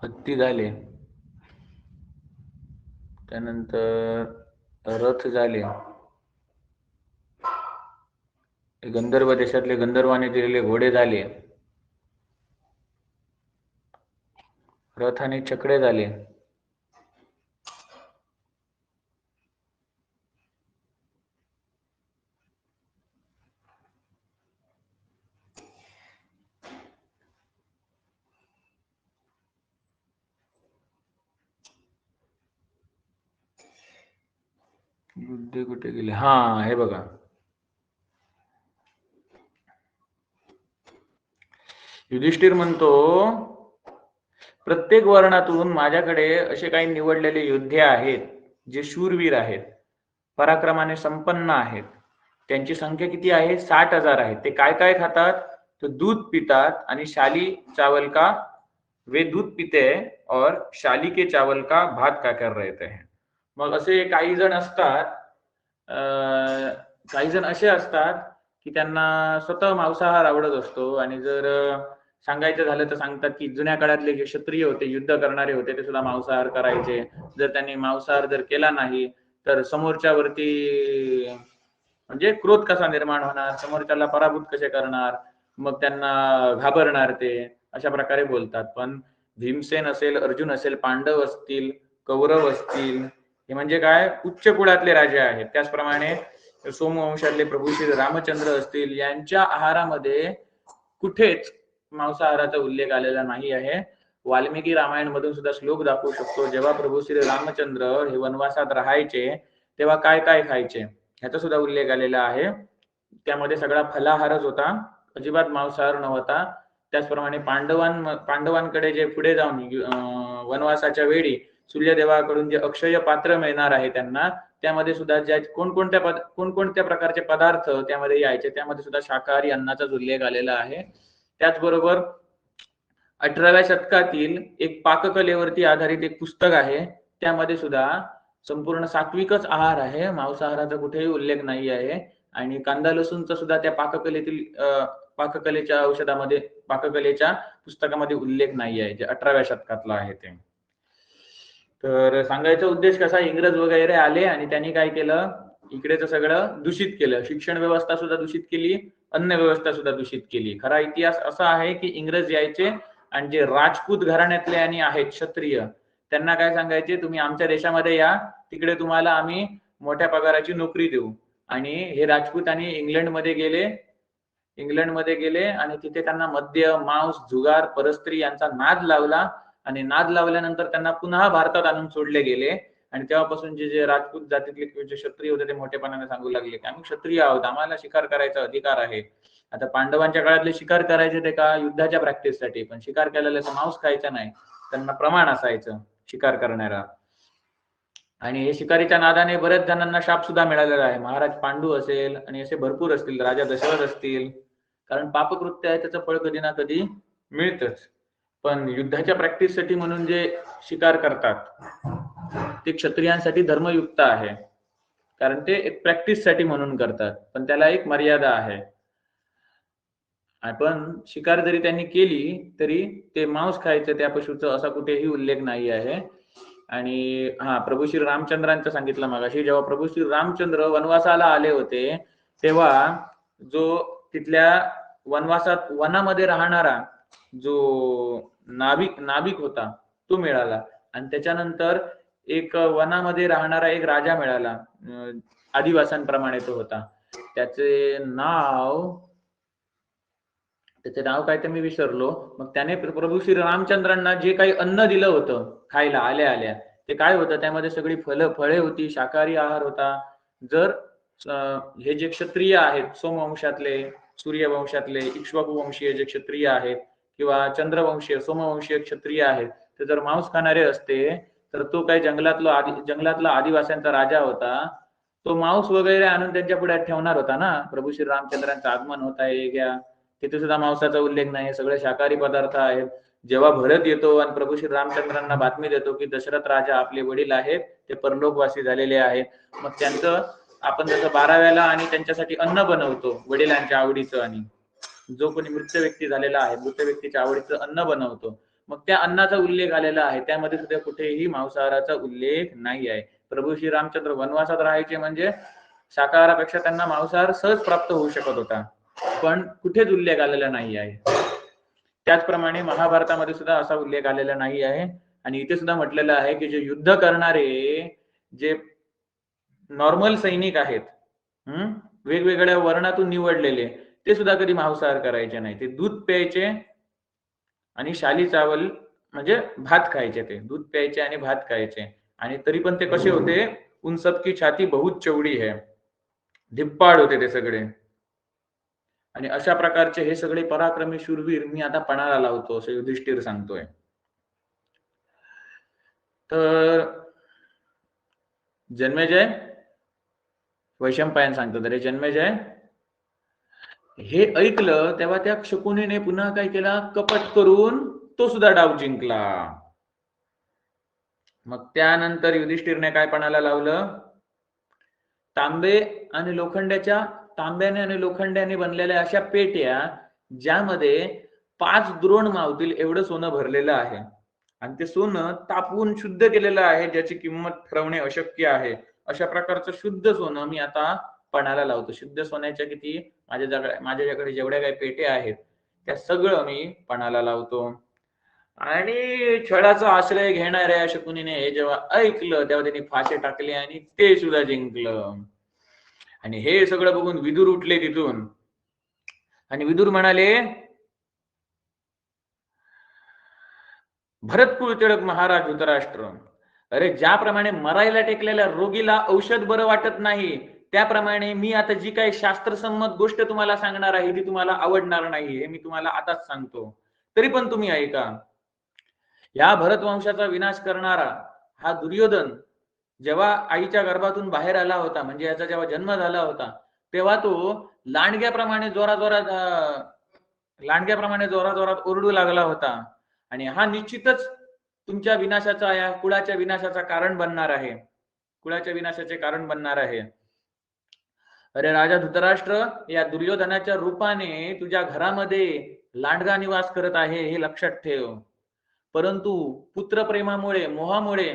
[SPEAKER 1] हत्ती झाले, त्यानंतर रथ झाले, गंधर्व देशातले गंधर्वाने दिलेले घोडे झाले, रथ आणि छकडे झाले, युद्ध कुठे गेले? हा, हे बघा, युधिष्ठिर म्हणतो प्रत्येक वर्णातून माझ्याकडे असे काही निवडलेले योद्धे आहेत जे शूरवीर आहेत, पराक्रमाने संपन्न आहेत. त्यांची संख्या किती आहे? 60,000 आहे. ते काय काय खातात? तो दूध पितात आणि शाली चावल का वे दूध पिते और शाली के चावल का भात का कर रहते हैं. मग असे काही जण असतात, काही जण असे असतात की त्यांना स्वतः मांसाहार आवडत असतो, आणि जर सांगायचं झालं तर सांगतात की जुन्या काळातले जे क्षत्रिय होते, युद्ध करणारे होते, ते सुद्धा मांसाहार करायचे. जर त्यांनी मांसाहार जर केला नाही तर समोरच्या वरती म्हणजे क्रोध कसा निर्माण होणार, समोरच्याला पराभूत कसे करणार, मग त्यांना घाबरणार ते, अशा प्रकारे बोलतात. पण भीमसेन असेल, अर्जुन असेल, पांडव असतील, कौरव असतील, हे म्हणजे काय, उच्च कुळातले राजे आहेत. त्याचप्रमाणे सोमवंशातले प्रभू श्री रामचंद्र असतील, यांच्या आहारामध्ये कुठेच मांसाहाराचा उल्लेख आलेला नाही आहे. वाल्मिकी रामायण मधून सुद्धा श्लोक दाखवू शकतो. जेव्हा प्रभू श्री रामचंद्र हे वनवासात राहायचे तेव्हा काय काय खायचे ह्याचा सुद्धा उल्लेख आलेला आहे. त्यामध्ये सगळा फलाहारच होता, अजिबात मांसाहार नव्हता. त्याचप्रमाणे पांडवांकडे जे पुढे जाऊन वनवासाच्या वेळी सूर्यदेवाकडून जे अक्षय पात्र मिळणार आहे त्यांना, त्यामध्ये सुद्धा ज्या कोणकोणत्या प्रकारचे पदार्थ त्यामध्ये यायचे, त्यामध्ये सुद्धा शाकाहारी अन्नाचाच उल्लेख आलेला आहे. त्याचबरोबर 18व्या शतकातील एक पाककलेवरती आधारित एक पुस्तक आहे, त्यामध्ये सुद्धा संपूर्ण सात्विकच आहार आहे, मांसाहाराचा कुठेही उल्लेख नाही आहे. आणि कांदा लसूणचा सुद्धा त्या पाककलेच्या औषधामध्ये, पाककलेच्या पुस्तकामध्ये उल्लेख नाही आहे, जे 18व्या शतकातला आहे ते. तर सांगायचा उद्देश कसा, इंग्रज वगैरे आले आणि त्यांनी काय केलं, इकडेच सगळं दूषित केलं. शिक्षण व्यवस्था सुद्धा दूषित केली, अन्न व्यवस्था सुद्धा दूषित केली. खरा इतिहास असा आहे की इंग्रज यायचे आणि जे राजपूत घराण्यातले आणि आहेत क्षत्रिय, त्यांना काय सांगायचे, तुम्ही आमच्या देशामध्ये या, तिकडे तुम्हाला आम्ही मोठ्या पगाराची नोकरी देऊ. आणि हे राजपूत आणि इंग्लंडमध्ये गेले आणि तिथे त्यांना मद्य, मांस, जुगार, परस्त्री यांचा नाद लावला. आणि नाद लावल्यानंतर त्यांना पुन्हा भारतात आणून सोडले गेले. आणि तेव्हापासून जे राजपूत जातीतले जे क्षत्रिय होते ते मोठेपणाने सांगू लागले की आम्ही क्षत्रिय आहोत, आम्हाला शिकार करायचा अधिकार आहे. आता पांडवांच्या काळातले शिकार करायचे ते का, युद्धाच्या प्रॅक्टिससाठी, पण शिकार केलेल्याचं मांस खायचं नाही, त्यांना प्रमाण असायचं शिकार करणारा. आणि हे शिकारीच्या नादाने बऱ्याच जणांना शाप सुद्धा मिळालेला आहे. महाराज पांडू असेल आणि असे भरपूर असतील, राजा दशरथ असतील, कारण पापकृत्य आहे त्याचं फळ कधी ना कधी मिळतच. पण युद्धाच्या प्रॅक्टिससाठी म्हणून जे शिकार करतात ते क्षत्रियांसाठी धर्मयुक्त आहे, कारण ते एक प्रॅक्टिस साठी म्हणून करतात, पण त्याला एक मर्यादा आहे. पण शिकार जरी त्यांनी केली तरी ते मांस खायचं त्या पशुचं असा कुठेही उल्लेख नाही आहे. आणि प्रभू श्री रामचंद्रांचं सांगितलं मगाशी, जेव्हा प्रभू श्री रामचंद्र वनवासाला आले होते तेव्हा जो तिथल्या वनामध्ये राहणारा जो नाविक होता तो मिळाला, आणि त्याच्यानंतर एक वनामध्ये राहणारा एक राजा मिळाला, आदिवासांप्रमाणे तो होता. त्याचे नाव काय ते मी विसरलो. मग त्याने प्रभू श्री रामचंद्रांना जे काही अन्न दिलं होतं खायला आल्या ते काय होतं, त्यामध्ये सगळी फळे होती, शाकाहारी आहार होता. जर हे जे क्षत्रिय आहेत सोमवंशातले, सूर्यवंशातले, इक्ष्वाकू वंशीय जे क्षत्रिय आहेत किंवा चंद्रवंशीय सोमवंशीय क्षत्रिय आहेत, ते जर मांस खाणारे असते तर तो काही जंगलातला आदिवासींचा राजा होता, तो मांस वगैरे आणून त्यांच्या पुढे ठेवणार होता ना. प्रभू श्री रामचंद्रांचं आगमन होत आहे, तिथे सुद्धा मांसाचा उल्लेख नाही, सगळे शाकाहारी पदार्थ आहेत. जेव्हा भरत येतो आणि प्रभू श्री रामचंद्रांना बातमी देतो की दशरथ राजा आपले वडील आहेत, ते परलोकवासी झालेले आहेत, मग त्यांचं आपण जसं 12व्याला आणि त्यांच्यासाठी अन्न बनवतो वडिलांच्या आवडीचं, आणि जो कोणी मृत व्यक्ती झालेला आहे मृत व्यक्तीच्या आवडीचं अन्न बनवतो, मग त्या अन्नाचा उल्लेख आलेला आहे. त्यामध्ये सुद्धा कुठेही मांसाहाराचा उल्लेख नाही आहे. प्रभू श्री रामचंद्र वनवासात राहायचे म्हणजे शाकाहारापेक्षा त्यांना मांसाहार सहज प्राप्त होऊ शकत होता, पण कुठेच उल्लेख आलेला नाही आहे. त्याचप्रमाणे महाभारतामध्ये सुद्धा असा उल्लेख आलेला नाही आहे. आणि इथे सुद्धा म्हटलेलं आहे की जे युद्ध करणारे जे नॉर्मल सैनिक आहेत, वेगवेगळ्या वर्णातून निवडलेले, ते सुद्धा कधी मांसाहार करायचे नाही. ते दूध प्यायचे आणि शाली चावल म्हणजे भात खायचे. ते दूध प्यायचे आणि भात खायचे. आणि तरी पण ते कसे होते, उन सबकी छाती बहुत चौडी है, धिप्पाड होते ते सगळे. आणि अशा प्रकारचे हे सगळे पराक्रमी शूरवीर मी आता पणाला लावतो, असं युधिष्ठिर सांगतोय. तर जन्मेजय वैशंपायन सांगतात, अरे जन्मेजय, हे ऐकलं तेव्हा त्या शकुनीने पुन्हा काय केला, कपट करून तो सुद्धा डाव जिंकला. मग त्यानंतर युधिष्ठिरने काय पणाला लावलं, तांब्याने आणि लोखंड्याने बनलेल्या अशा पेट्या ज्यामध्ये 5 द्रोण मावतील एवढं सोनं भरलेलं आहे, आणि ते सोनं तापवून शुद्ध केलेलं आहे, ज्याची किंमत ठरवणे अशक्य आहे. अशा प्रकारचं शुद्ध सोनं मी आता पणाला लावतो. शुद्ध सोन्याच्या किती माझ्याकडे जेवढ्या काही पेट्या आहेत त्या सगळं मी पणाला लावतो. आणि छळाचा आश्रय घेणाऱ्या शकुनीने हे जेव्हा ऐकलं तेव्हा त्यांनी फासे टाकले आणि ते सुद्धा जिंकलं. आणि हे सगळं बघून विदुर उठले तिथून, आणि विदुर म्हणाले, भरतकुळ तिलक महाराज धृतराष्ट्र, अरे ज्याप्रमाणे मरायला टेकलेल्या रोगीला औषध बरं वाटत नाही, त्याप्रमाणे मी आता जी काही शास्त्रसंमत गोष्ट तुम्हाला सांगणार आहे ती तुम्हाला आवडणार नाही, हे मी तुम्हाला आताच सांगतो, तरी पण तुम्ही ऐका. या भरतवंशाचा विनाश करणारा हा दुर्योधन जेव्हा आईच्या गर्भातून बाहेर आला होता, म्हणजे याचा जेव्हा जन्म झाला होता, तेव्हा तो लांडग्याप्रमाणे जोराजोरात ओरडू लागला होता. आणि हा निश्चितच तुमच्या विनाशाचा, या कुळाच्या विनाशाचा कारण बनणार आहे, कुळाच्या विनाशाचे कारण बनणार आहे. अरे राजा धृतराष्ट्र, या दुर्योधनाच्या रूपाने तुझ्या घरामध्ये लांडगा निवास करत आहे, हे लक्षात ठेव. परंतु पुत्रप्रेमामुळे, मोहामुळे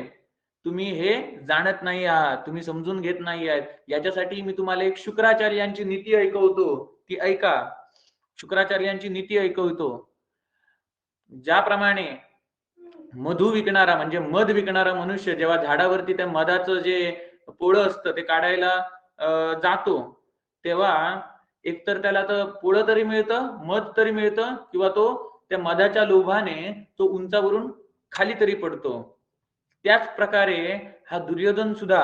[SPEAKER 1] तुम्ही हे जाणत नाही आहात, तुम्ही समजून घेत नाही आहात. याच्यासाठी मी तुम्हाला एक शुक्राचार्यांची नीती ऐकवतो, ती ऐका. शुक्राचार्यांची नीती ऐकवतो. ज्याप्रमाणे मधु विकणारा म्हणजे मध विकणारा मनुष्य जेव्हा झाडावरती त्या मधाचं जे पोळं असतं ते काढायला जातो, तेव्हा एकतर त्याला तर पोळं तरी मिळतं, मध तरी मिळतं, किंवा तो त्या मधाच्या लोभाने तो उंचावरून खाली तरी पडतो. त्याच प्रकारे हा दुर्योधन सुद्धा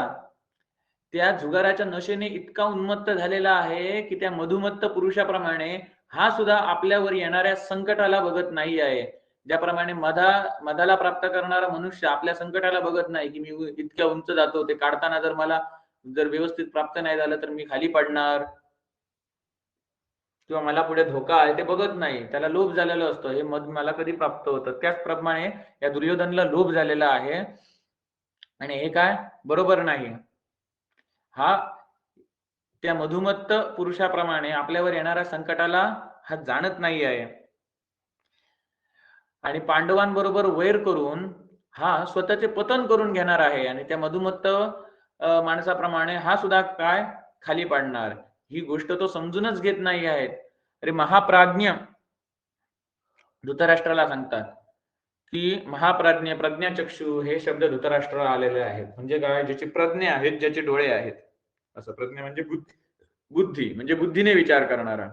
[SPEAKER 1] त्या जुगाराच्या नशेने इतका उन्मत्त झालेला आहे की त्या मधुमत्त पुरुषाप्रमाणे हा सुद्धा आपल्यावर येणाऱ्या संकटाला बघत नाही आहे. ज्याप्रमाणे मधाला प्राप्त करणारा मनुष्य आपल्या संकटाला बघत नाही की मी इतक्या उंच जातो, ते काढताना जर मला व्यवस्थित प्राप्त नाही झालं तर मी खाली पडणार किंवा मला पुढे धोका आहे, ते बघत नाही. त्याला लोभ झालेला असतो, हे मध मला कधी प्राप्त होतं. त्याचप्रमाणे या दुर्योधनला लोभ झालेला आहे. आणि हे काय बरोबर नाही. हा त्या मधुमत्त पुरुषाप्रमाणे आपल्यावर येणाऱ्या संकटाला हा जाणत नाही आहे आणि पांडवांबरोबर वैर करून हा स्वतःचे पतन करून घेणार आहे आणि त्या मधुमत्त माणसाप्रमाणे हा सुद्धा काय खाली पाडणार. ही गोष्ट तो समजूनच घेत नाही आहेत. अरे महाप्राज्ञ धृतराष्ट्राला सांगतात की महाप्राज्ञ प्रज्ञाचक्षु हे शब्द धृतराष्ट्राला आलेले आहेत. म्हणजे काय, ज्याची प्रज्ञा आहेत, ज्याचे डोळे आहेत, असं. प्रज्ञा म्हणजे बुद्धी म्हणजे बुद्धीने विचार करणारा,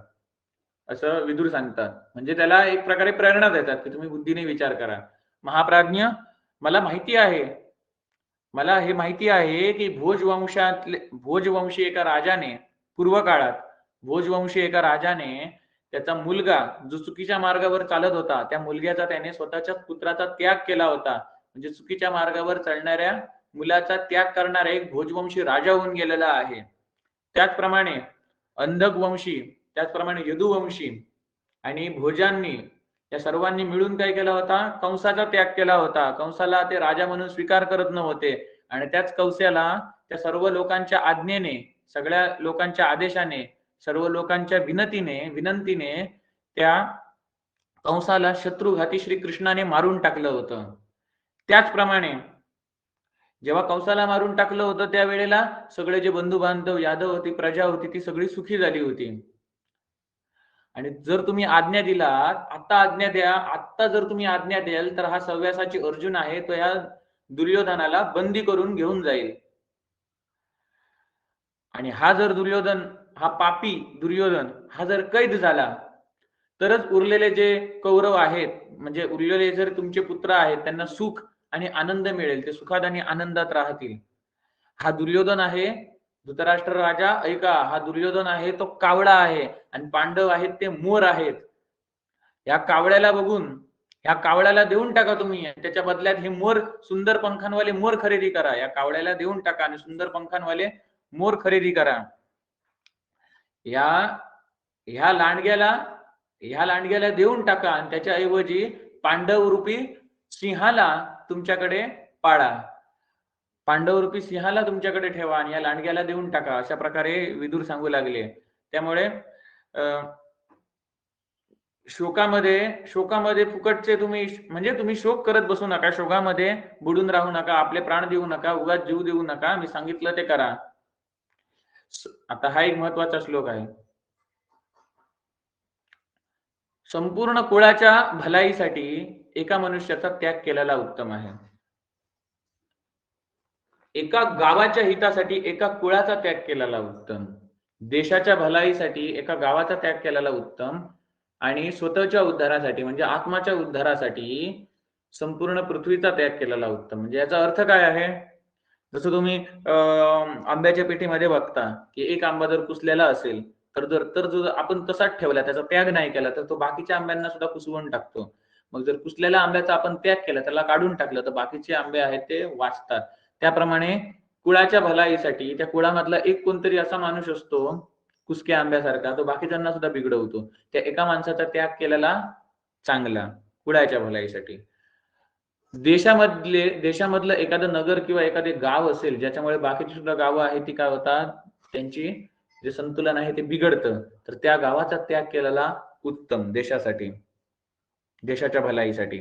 [SPEAKER 1] असं विदुर सांगतात. म्हणजे त्याला एक प्रकारे प्रेरणा देतात की तुम्ही बुद्धीने विचार करा. महाप्राज्ञ, मला माहिती आहे, मला हे माहिती आहे की भोजवंशी एका राजाने पूर्व काळात भोजवंशी एका राजाने त्याचा मुलगा जो चुकीच्या मार्गावर चालत होता, त्या मुलग्याचा त्याने स्वतःच्या पुत्राचा त्याग केला होता. म्हणजे चुकीच्या मार्गावर चालणाऱ्या मुलाचा त्याग करणारा एक भोजवंशी राजा होऊन गेलेला आहे. त्याचप्रमाणे अंधक वंशी, त्याचप्रमाणे यदुवंशी आणि भोजांनी या सर्वांनी मिळून काय केला होता, कंसाचा त्याग केला होता. कंसाला ते राजा म्हणून स्वीकार करत नव्हते आणि त्याच कंसाला त्या सर्व लोकांच्या आज्ञेने, सगळ्या लोकांच्या आदेशाने, सर्व लोकांच्या विनंतीने त्या कंसाला शत्रुघाती श्रीकृष्णाने मारून टाकलं होतं. त्याचप्रमाणे जेव्हा कंसाला मारून टाकलं होतं त्यावेळेला सगळे जे बंधू बांधव, यादव होती, प्रजा होती, ती सगळी सुखी झाली होती. आणि जर तुम्ही आज्ञा दिलात, आता आज्ञा द्या, आता जर तुम्ही आज्ञा द्याल तर हा सव्यासाची अर्जुन आहे तो या दुर्योधनाला बंदी करून घेऊन जाईल. आणि हा जर दुर्योधन, हा पापी दुर्योधन हा जर कैद झाला तरच उरलेले जे कौरव आहेत, म्हणजे उरलेले जर तुमचे पुत्र आहेत, त्यांना सुख आणि आनंद मिळेल, ते सुखात आणि आनंदात राहतील. हा दुर्योधन आहे, धृतराष्ट्र राजा ऐका, हा दुर्योधन आहे तो कावळा आहे आणि पांडव आहेत ते मोर आहेत. या कावळ्याला बघून, ह्या कावळ्याला देऊन टाका तुम्ही, त्याच्या बदल्यात हे मोर, सुंदर पंखांवाले मोर खरेदी करा. या कावळ्याला देऊन टाका आणि सुंदर पंखांवाले मोर खरेदी करा. या ह्या लांडग्याला देऊन टाका आणि त्याच्या ऐवजी पांडव रूपी सिंहाला तुमच्याकडे पाळा. पांडव रूपी सिंहाला तुमच्याकडे ठेवा आणि या लांडग्याला देऊन टाका. अशा प्रकारे विदुर सांगू लागले. त्यामुळे शोकामध्ये फुकटचे तुम्ही शोक करत बसू नका, शोकामध्ये बुडून राहू नका, आपले प्राण देऊ नका, उगाच जीव देऊ नका, मी सांगितलं ते करा. आता हा एक महत्वाचा श्लोक आहे. संपूर्ण कुळाच्या भलाईसाठी एका मनुष्याचा त्याग केलेला उत्तम आहे. एका गावाच्या हितासाठी एका कुळाचा त्याग केलेला उत्तम. देशाच्या भलाईसाठी एका गावाचा त्याग केलेला उत्तम आणि स्वतःच्या उद्धारासाठी म्हणजे आत्माच्या उद्धारासाठी संपूर्ण पृथ्वीचा त्याग केलेला उत्तम. म्हणजे याचा अर्थ काय आहे, जसं तुम्ही आंब्याच्या पेटीमध्ये बघता की एक आंबा जर कुसलेला असेल तर जो आपण तसाच ठेवला, त्याचा त्याग नाही केला, तर तो बाकीच्या आंब्यांना सुद्धा कुसवून टाकतो. मग जर कुसलेल्या आंब्याचा आपण त्याग केला, त्याला काढून टाकलं, तर बाकीचे आंबे आहेत ते वाचतात. त्याप्रमाणे कुळाच्या भलाईसाठी त्या कुळामधला एक कोणतरी असा माणूस असतो कुसक्या आंब्यासारखा, तो बाकीच्यांना सुद्धा बिघडवतो. त्या एका माणसाचा त्याग केलेला चांगला कुळाच्या भलाईसाठी. देशामधलं एखादं नगर किंवा एखादे गाव असेल ज्याच्यामुळे बाकीची सुद्धा गावं आहेत ती काय होतात, त्यांची जे संतुलन आहे ते बिघडतं, तर त्या गावाचा त्याग केलेला उत्तम देशासाठी, देशाच्या भलाईसाठी.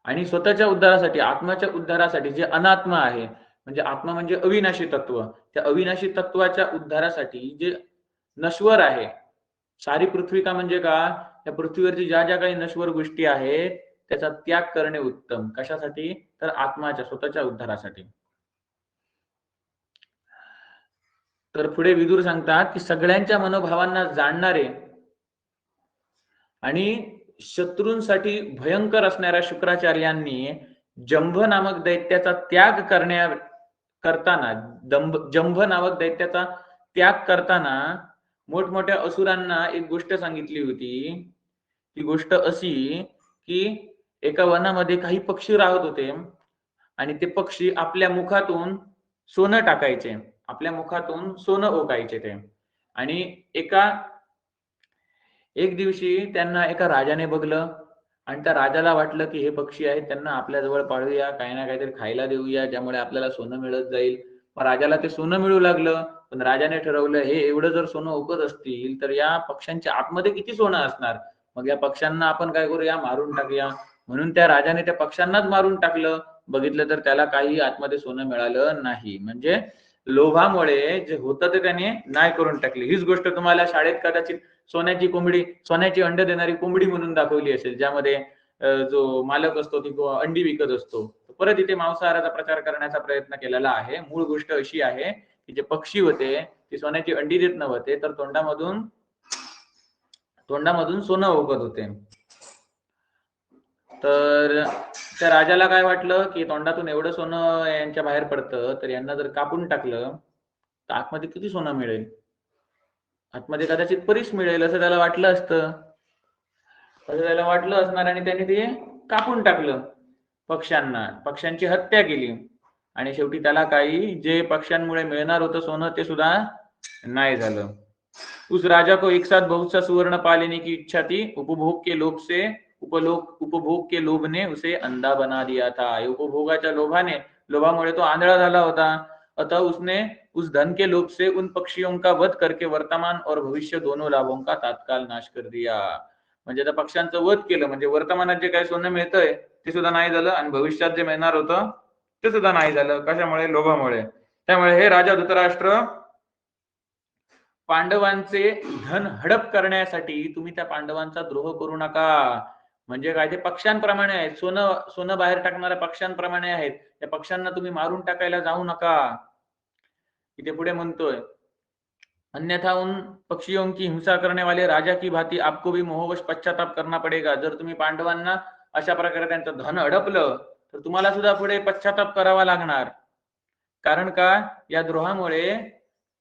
[SPEAKER 1] आणि स्वतःच्या उद्धारासाठी, आत्माच्या उद्धारासाठी, जे अनात्मा आहे म्हणजे आत्मा म्हणजे अविनाशी तत्व, त्या अविनाशी तत्वाच्या उद्धारासाठी जे नश्वर आहे, सारी पृथ्वी का म्हणजे का, त्या पृथ्वीवरची ज्या ज्या काही नश्वर गोष्टी आहेत त्याचा त्याग करणे उत्तम. कशासाठी, तर आत्माच्या स्वतःच्या उद्धारासाठी. तर पुढे विदुर सांगतात की सगळ्यांच्या मनोभावांना जाणणारे आणि शत्रूंसाठी भयंकर असणाऱ्या शुक्राचार्यांनी जंभ नामक दैत्याचा त्याग जंभ नामक दैत्याचा त्याग करताना मोठमोठ्या असुरांना एक गोष्ट सांगितली होती. ती गोष्ट अशी की एका वनामध्ये काही पक्षी राहत होते आणि ते पक्षी आपल्या मुखातून सोनं टाकायचे, आपल्या मुखातून सोनं ओकायचे ते. आणि एक दिवशी त्यांना एका राजाने बघलं आणि त्या राजाला वाटलं की हे पक्षी आहेत त्यांना आपल्या जवळ पाळूया, काही ना काहीतरी खायला देऊया, ज्यामुळे आपल्याला सोनं मिळत जाईल. मग राजाला ते सोनं मिळू लागलं. पण राजाने ठरवलं हे एवढं जर सोनं उगत असतील तर या पक्ष्यांच्या आतमध्ये किती सोनं असणार. मग या पक्ष्यांना आपण काय करूया, मारून टाकूया. म्हणून त्या राजाने त्या पक्ष्यांनाच मारून टाकलं. बघितलं तर त्याला काही आतमध्ये सोनं मिळालं नाही. म्हणजे लोभामुळे जे होतं ते त्याने नाही करून टाकले. हीच गोष्ट तुम्हाला शाळेत कदाचित सोन्याची कोंबडी, सोन्याची अंड देणारी कोंबडी म्हणून दाखवली असेल, ज्यामध्ये जो मालक असतो तो अंडी विकत असतो. परत इथे मांसाहाराचा प्रचार करण्याचा प्रयत्न केलेला आहे. मूळ गोष्ट अशी आहे की जे पक्षी होते ते सोन्याची अंडी देत नव्हते, तर तोंडामधून सोनं उगत होते. तर त्या राजाला काय वाटलं की तोंडातून एवढं सोनं यांच्या बाहेर पडतं, तर यांना जर कापून टाकलं तर आतमध्ये किती सोनं मिळेल. आतमध्ये कदाचित परीस मिळेल असं त्याला वाटलं असतं. असं त्याला वाटलं असणार आणि त्याने ते कापून टाकलं. पक्ष्यांची हत्या केली. आणि शेवटी त्याला काही जे पक्ष्यांमुळे मिळणार होतं सोनं ते सुद्धा नाही झालं. उस राजा को एक साथ बहुत सा सुवर्ण पा लेने की इच्छा थी. उपभोग के लोभ ने उसे अंधा बना दिया था. उपभोगाच्या लोभामुळे तो आंधळा झाला होता. अतः उसने उस धन के लोभ से उन पक्षियों का वध करके वर्तमान और भविष्य दोनों लाभों का तात्काल नाश कर दिया. म्हणजे त्या पक्ष्यांचं वध केलं, म्हणजे वर्तमानात जे काही सोनं मिळतंय ते सुद्धा नाही झालं आणि भविष्यात जे मिळणार होतं ते सुद्धा नाही झालं. कशामुळे? लोभामुळे. त्यामुळे हे राजा धृतराष्ट्र, पांडवांचे धन हडप करण्यासाठी तुम्ही त्या पांडवांचा द्रोह करू नका. म्हणजे काय, ते पक्ष्यांप्रमाणे आहेत. सोनं बाहेर टाकणाऱ्या पक्ष्यांप्रमाणे आहेत. त्या पक्ष्यांना तुम्ही मारून टाकायला जाऊ नका. इथे पुढे म्हणतोय, अन्यथा उन पक्षियों की हिंसा करने वाले राजा की भांति आपको भी मोहवश पश्चाताप करना पडेगा. जर तुम्ही पांडवांना अशा प्रकारे त्यांचं धन हडपलं तर तुम्हाला सुद्धा पुढे पश्चाताप करावा लागणार. कारण का, या द्रोहामुळे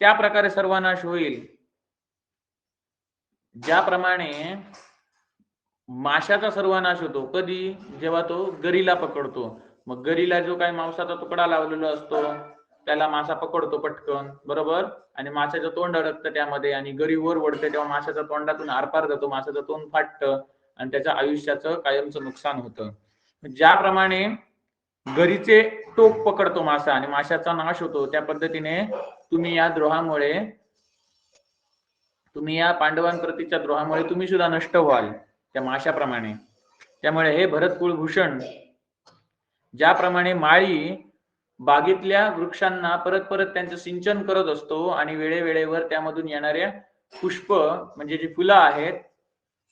[SPEAKER 1] त्या प्रकारे सर्वनाश होईल ज्याप्रमाणे माशाचा सर्वनाश होतो. कधी? जेव्हा तो गरीला पकडतो. मग गरीला जो काही मांसाचा तुकडा लावलेला असतो त्याला मासा पकडतो पटकन, बरोबर, आणि माशाचं तोंड अडकतं त्यामध्ये आणि गरी वर ओढते तेव्हा माशाच्या तोंडातून आरपार जातो, माशाचं तोंड फाटतं आणि त्याच्या आयुष्याचं कायमचं नुकसान होतं. ज्याप्रमाणे गरीचे टोक पकडतो मासा आणि माशाचा नाश होतो, त्या पद्धतीने तुम्ही या पांडवांप्रतीच्या द्रोहामुळे तुम्ही सुद्धा नष्ट व्हाल त्या माशाप्रमाणे. त्यामुळे हे भरत कुलभूषण, ज्याप्रमाणे माळी बागेतल्या वृक्षांना परत परत त्यांचं सिंचन करत असतो आणि वेळेवेळेवर त्यामधून येणाऱ्या पुष्प म्हणजे जी फुलं आहेत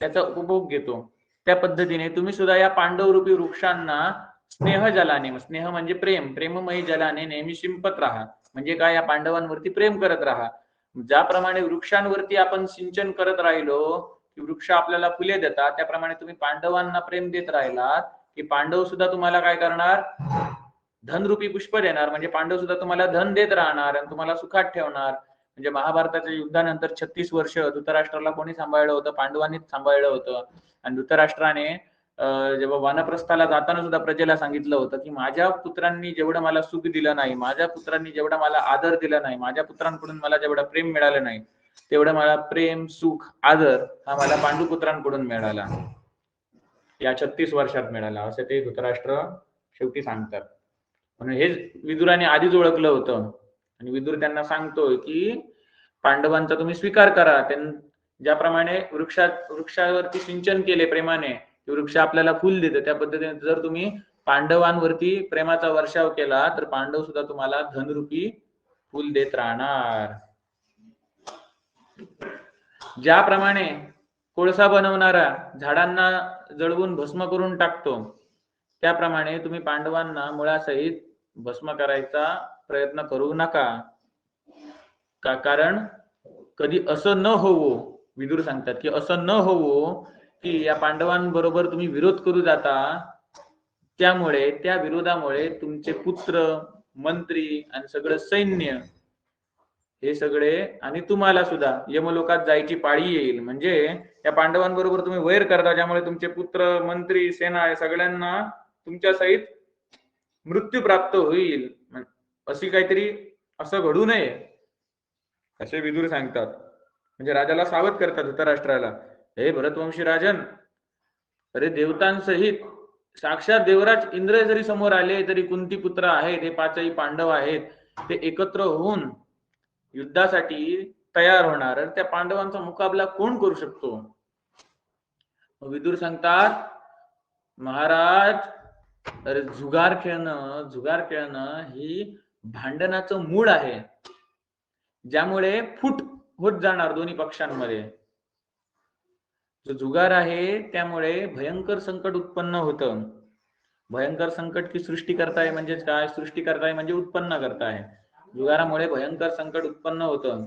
[SPEAKER 1] त्याचा उपभोग घेतो, त्या पद्धतीने तुम्ही सुद्धा या पांडवरूपी वृक्षांना स्नेहजलाने, स्नेह म्हणजे प्रेममयी जलाने नेहमी शिंपत राहा. म्हणजे काय, या पांडवांवरती प्रेम करत राहा. ज्याप्रमाणे वृक्षांवरती आपण सिंचन करत राहिलो की वृक्ष आपल्याला फुले देतात, त्याप्रमाणे तुम्ही पांडवांना प्रेम देत राहिलात की पांडव सुद्धा तुम्हाला काय करणार, धनरूपी पुष्प देणार. म्हणजे पांडव सुद्धा तुम्हाला धन देत राहणार आणि तुम्हाला सुखात ठेवणार. म्हणजे महाभारताच्या युद्धानंतर 36 वर्ष धृतराष्ट्राला कोणी सांभाळलं होतं? पांडवांनीच सांभाळलं होतं. आणि धृतराष्ट्राने जेव्हा वानप्रस्थाला जाताना सुद्धा प्रजेला सांगितलं होतं की माझ्या पुत्रांनी जेवढं मला सुख दिलं नाही, माझ्या पुत्रांनी जेवढा मला आदर दिला नाही, माझ्या पुत्रांकडून मला जेवढं प्रेम मिळालं नाही, तेवढं मला प्रेम, सुख, आदर हा मला पांडुपुत्रांकडून मिळाला, या 36 वर्षात मिळाला, असं ते धृतराष्ट्र शेवटी सांगतात. म्हणून हेच विदुराने आधीच ओळखलं होतं आणि विदुर त्यांना सांगतोय की पांडवांचा तुम्ही स्वीकार करा. ज्याप्रमाणे वृक्षावरती सिंचन केले प्रेमाने, वृक्ष आपल्याला फुल देते, त्या पद्धतीने जर तुम्ही पांडवांवरती प्रेमाचा वर्षाव केला तर पांडव सुद्धा तुम्हाला धनरूपी फुल देत राहणार. ज्याप्रमाणे कोळसा बनवणारा झाडांना जळवून भस्म करून टाकतो, त्याप्रमाणे तुम्ही पांडवांना मुळासहित भस्म करायचा प्रयत्न करू नका. कारण कधी असं न होवो, विदुर सांगतात की असं न होवो की या पांडवांबरोबर तुम्ही विरोध करू जाता, त्यामुळे त्या विरोधामुळे तुमचे पुत्र, मंत्री आणि सगळं सैन्य हे सगळे आणि तुम्हाला सुद्धा यमलोकात जायची पाळी येईल. म्हणजे या पांडवांबरोबर तुम्ही वैर करता, ज्यामुळे तुमचे पुत्र, मंत्री, सेना या सगळ्यांना तुमच्या सहित मृत्यू प्राप्त होईल. अशी काहीतरी असं घडू नये असे विदुर सांगतात. म्हणजे राजाला सावध करतात धृतराष्ट्राला, हे भरतवंशी राजन, अरे देवतांसहित साक्षात देवराज इंद्र जरी समोर आले तरी कुंती पुत्र आहेत, हे पाचही पांडव आहेत, ते एकत्र होऊन युद्धासाठी तयार होणार. त्या पांडवांचा मुकाबला कोण करू शकतो? विदुर सांगतात, महाराज, अरे जुगार खेळणं ही भांडणाचं मूळ आहे, ज्यामुळे फूट होत जाणार दोन्ही पक्षांमध्ये. जो जुगार आहे त्यामुळे भयंकर संकट उत्पन्न होतं. भयंकर संकट की सृष्टी करताय म्हणजेच काय? सृष्टी करताय म्हणजे उत्पन्न करताय. जुगारामुळे भयंकर संकट उत्पन्न होतं.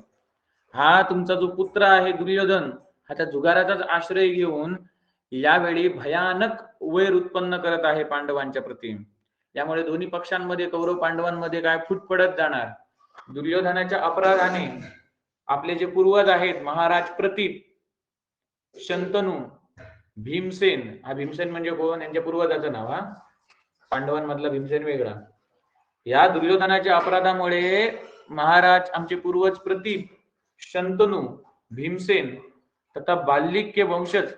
[SPEAKER 1] हा तुमचा जो पुत्र आहे दुर्योधन, हा त्या जुगाराचाच आश्रय घेऊन यावेळी भयानक वैर उत्पन्न करत आहे पांडवांच्या प्रती. त्यामुळे दोन्ही पक्षांमध्ये, कौरव पांडवांमध्ये काय फूट पडत जाणार. दुर्योधनाच्या अपराधाने आपले जे पूर्वज आहेत, महाराज प्रतीप, शंतनू, भीमसेन, हा भीमसेन म्हणजे कोण? यांच्या पूर्वजाचं नाव. हा पांडवांमधला भीमसेन वेगळा. या दुर्योधनाच्या अपराधामुळे महाराज आमचे पूर्वज प्रतीप, शंतनू, भीमसेन तथा बाल्लिक्य वंशज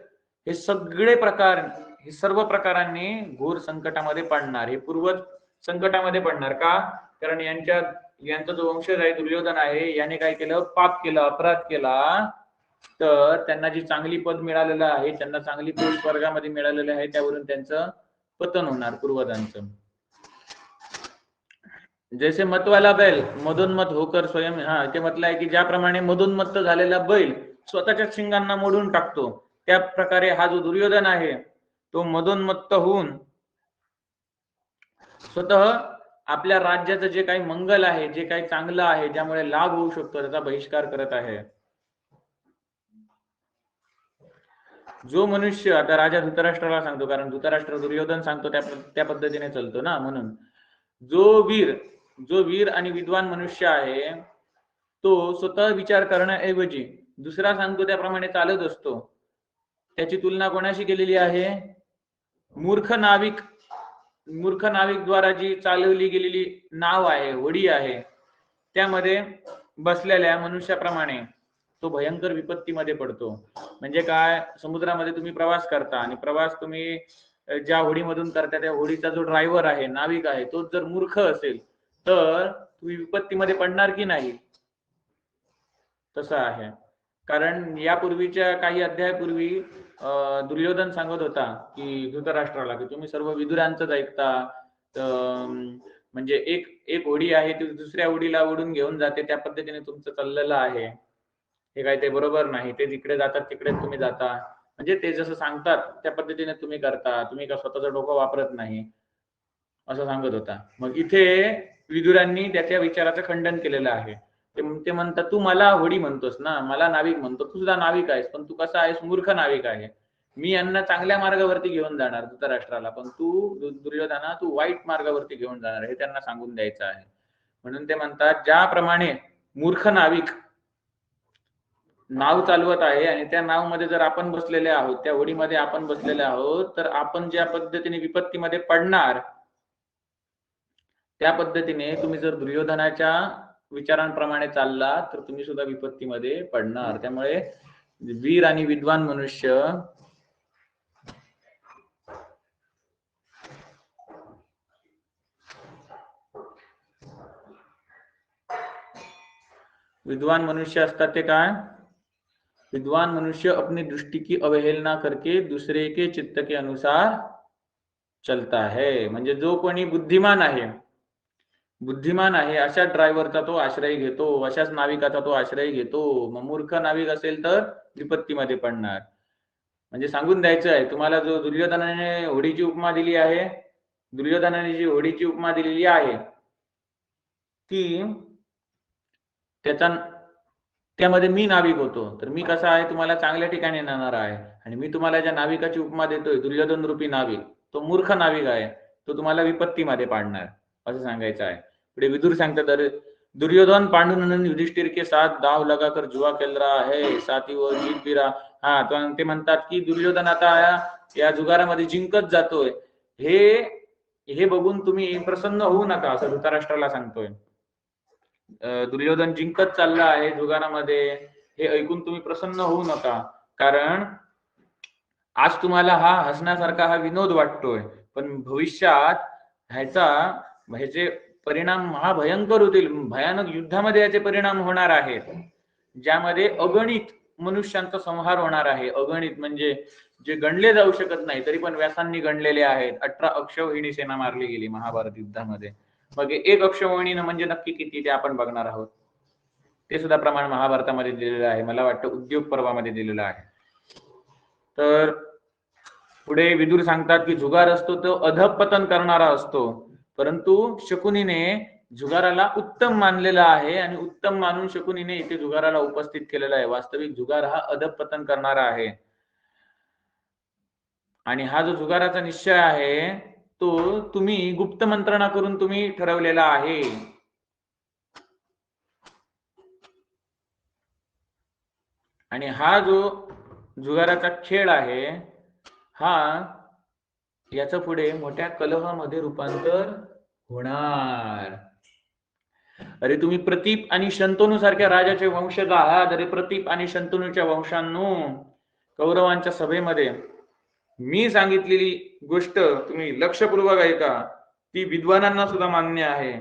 [SPEAKER 1] हे सर्व प्रकारांनी घोर संकटामध्ये पडणार. हे पूर्वज संकटामध्ये पडणार का? कारण यांचा जो वंशज आहे दुर्योधन आहे, याने काय केलं? पाप केलं, अपराध केला. तर त्यांना जी चांगली पद मिळालेलं आहे, त्यांना चांगली पोस्ट स्वर्गामध्ये मिळालेलं आहे, त्यावरून त्यांचं पतन होणार पूर्वजांचं. जैसे मतवाला बैल मदोन्मत होकर स्वयं, ते म्हटलं आहे की ज्याप्रमाणे मदोन्मत्त झालेला बैल स्वतःच्या शिंगांना मोडून टाकतो, त्या प्रकारे हा जो दुर्योधन आहे तो मदोन्मत्त होऊन स्वतः आपल्या राज्याचं जे काही मंगल आहे, जे काही चांगलं आहे, ज्यामुळे लाभ होऊ शकतो, त्याचा बहिष्कार करत आहे. जो मनुष्य, आता राजा धृतराष्ट्राला सांगतो, कारण धृतराष्ट्र दुर्योधन सांगतो त्या पद्धतीने चालतो ना, म्हणून जो वीर आणि विद्वान मनुष्य आहे तो स्वतः विचार करण्याऐवजी दुसरा सांगतो त्याप्रमाणे चालत असतो. त्याची तुलना कोणाशी केलेली आहे? मूर्ख नाविक द्वारा जी चालवली गेलेली नाव आहे, होडी आहे, त्यामध्ये बसलेल्या मनुष्याप्रमाणे तो भयंकर विपत्तीमध्ये पडतो. म्हणजे काय? समुद्रामध्ये तुम्ही प्रवास करता आणि प्रवास तुम्ही ज्या होडीमधून करता त्या होडीचा जो ड्रायव्हर आहे, नाविक आहे, तो जर मूर्ख असेल तर तुम्ही विपत्तीमध्ये पडणार की नाही? तसं आहे. कारण यापूर्वीच्या काही अध्यायापूर्वी दुर्योधन सांगत होता की धृतराष्ट्राला की तुम्ही सर्व विदुरांचंच ऐकता, म्हणजे एक होडी आहे ती दुसऱ्या होडीला ओढून घेऊन जाते, त्या पद्धतीने तुमचं चाललेलं आहे, हे काय ते बरोबर नाही. ते जिकडे जातात तिकडेच तुम्ही जाता, म्हणजे ते जसं सांगतात त्या पद्धतीने तुम्ही करता, तुम्ही का स्वतःचं डोकं वापरत नाही, असं सांगत होता. मग इथे विदुरांनी त्याच्या विचाराचं खंडन केलेलं आहे. ते म्हणतात, तू मला होडी म्हणतोस ना, मला नाविक म्हणतो, तू सुद्धा नाविक आहेस, पण तू कसा आहेस? मूर्ख नाविक आहे. मी यांना चांगल्या मार्गावरती घेऊन जाणार धृतराष्ट्राला, पण तू दुर्योधना तू वाईट मार्गावरती घेऊन जाणार, हे त्यांना सांगून द्यायचं आहे. म्हणून ते म्हणतात, ज्याप्रमाणे मूर्ख नाविक नाव चालवत आहे आणि त्या नाव मध्ये जर आपण बसलेले आहोत, त्या होडीमध्ये आपण बसलेले आहोत, तर आपण ज्या पद्धतीने विपत्तीमध्ये पडणार त्या पद्धतीने तुम्ही जर दुर्योधनाच्या विचारांप्रमाणे चालला तर तुम्ही सुद्धा विपत्तीमध्ये पडणार. त्यामुळे वीर आणि विद्वान मनुष्य असतात ते काय? विद्वान मनुष्य अपनी दृष्टि की अवहेलना करके दूसरे के चित्त के अनुसार चलता है. म्हणजे जो कोणी बुद्धिमान आहे अशा ड्रायव्हरचा तो आश्रय घेतो, अशाच नाविकाचा तो आश्रय घेतो. मग मूर्ख नाविक असेल तर विपत्तीमध्ये पडणार. म्हणजे सांगून द्यायचं आहे तुम्हाला, जो दुर्योधनाने होडीची उपमा दिली आहे, दुर्योधनाने जी होडीची उपमा दिलेली आहे ती त्यामध्ये मी नाविक होतो, तर मी कसा आहे तुम्हाला चांगल्या ठिकाणी नेणार आहे. आणि मी तुम्हाला ज्या नाविकाची उपमा देतोय, दुर्योधन रूपी नाविक, तो मूर्ख नाविक आहे, तो तुम्हाला विपत्तीमध्ये पाडणार, असं सांगायचं आहे. पुढे विदुर सांगतात, दुर्योधन पांडुनंदन युधिष्ठिर के साथ दाव लगाकर जुआ खेल रहा है, साथी वो जीत भी रहा. ते म्हणतात की दुर्योधन आता या जुगारामध्ये जिंकत जातोय, हे बघून तुम्ही प्रसन्न होऊ नका, असं धृतराष्ट्राला सांगतोय. दुर्योधन जिंकत चालला आहे जुगारामध्ये, हे ऐकून तुम्ही प्रसन्न होऊ नका, कारण आज तुम्हाला हा हसण्यासारखा हा विनोद वाटतोय, पण भविष्यात ह्याचे परिणाम महाभयंकर होतील. भयानक युद्धामध्ये याचे परिणाम होणार आहेत, ज्यामध्ये अगणित मनुष्यांचा संहार होणार आहे. अगणित म्हणजे जे गणले जाऊ शकत नाही, तरी पण व्यासांनी गणलेले आहेत. 18 अक्षौहिणी सेना मारली गेली महाभारत युद्धामध्ये. मग एक अक्षौहिणी म्हणजे नक्की किती ते आपण बघणार आहोत. ते सुद्धा प्रमाण महाभारतामध्ये दिलेलं आहे. मला वाटतं उद्योग पर्वामध्ये दिलेलं आहे. तर पुढे विदुर सांगतात की जुगार असतो तो अधपतन करणारा असतो, परंतु शकुनीने जुगाराला उत्तम मानलेला आहे आणि उत्तम मानून शकुनीने इथे जुगाराला उपस्थित केलेला आहे. वास्तविक जुगार हा अधपतन करणारा आहे आणि हा जो जुगाराचा निश्चय आहे तो तुम्ही गुप्त मंत्रणा करून तुम्ही ठरवलेला आहे. आणि हा जो जुगाराचा खेळ आहे हा याचं पुढे मोठ्या कलहामध्ये रूपांतर होणार. अरे तुम्ही प्रतीप आणि शंतनू सारख्या राजाचे वंशज आहात. अरे प्रतीप आणि शंतनूच्या वंशांनो, कौरवांच्या सभेमध्ये मी सांगितलेली गोष्ट तुम्ही लक्षपूर्वक ऐका. ती विद्वानांना सुद्धा मान्य आहे.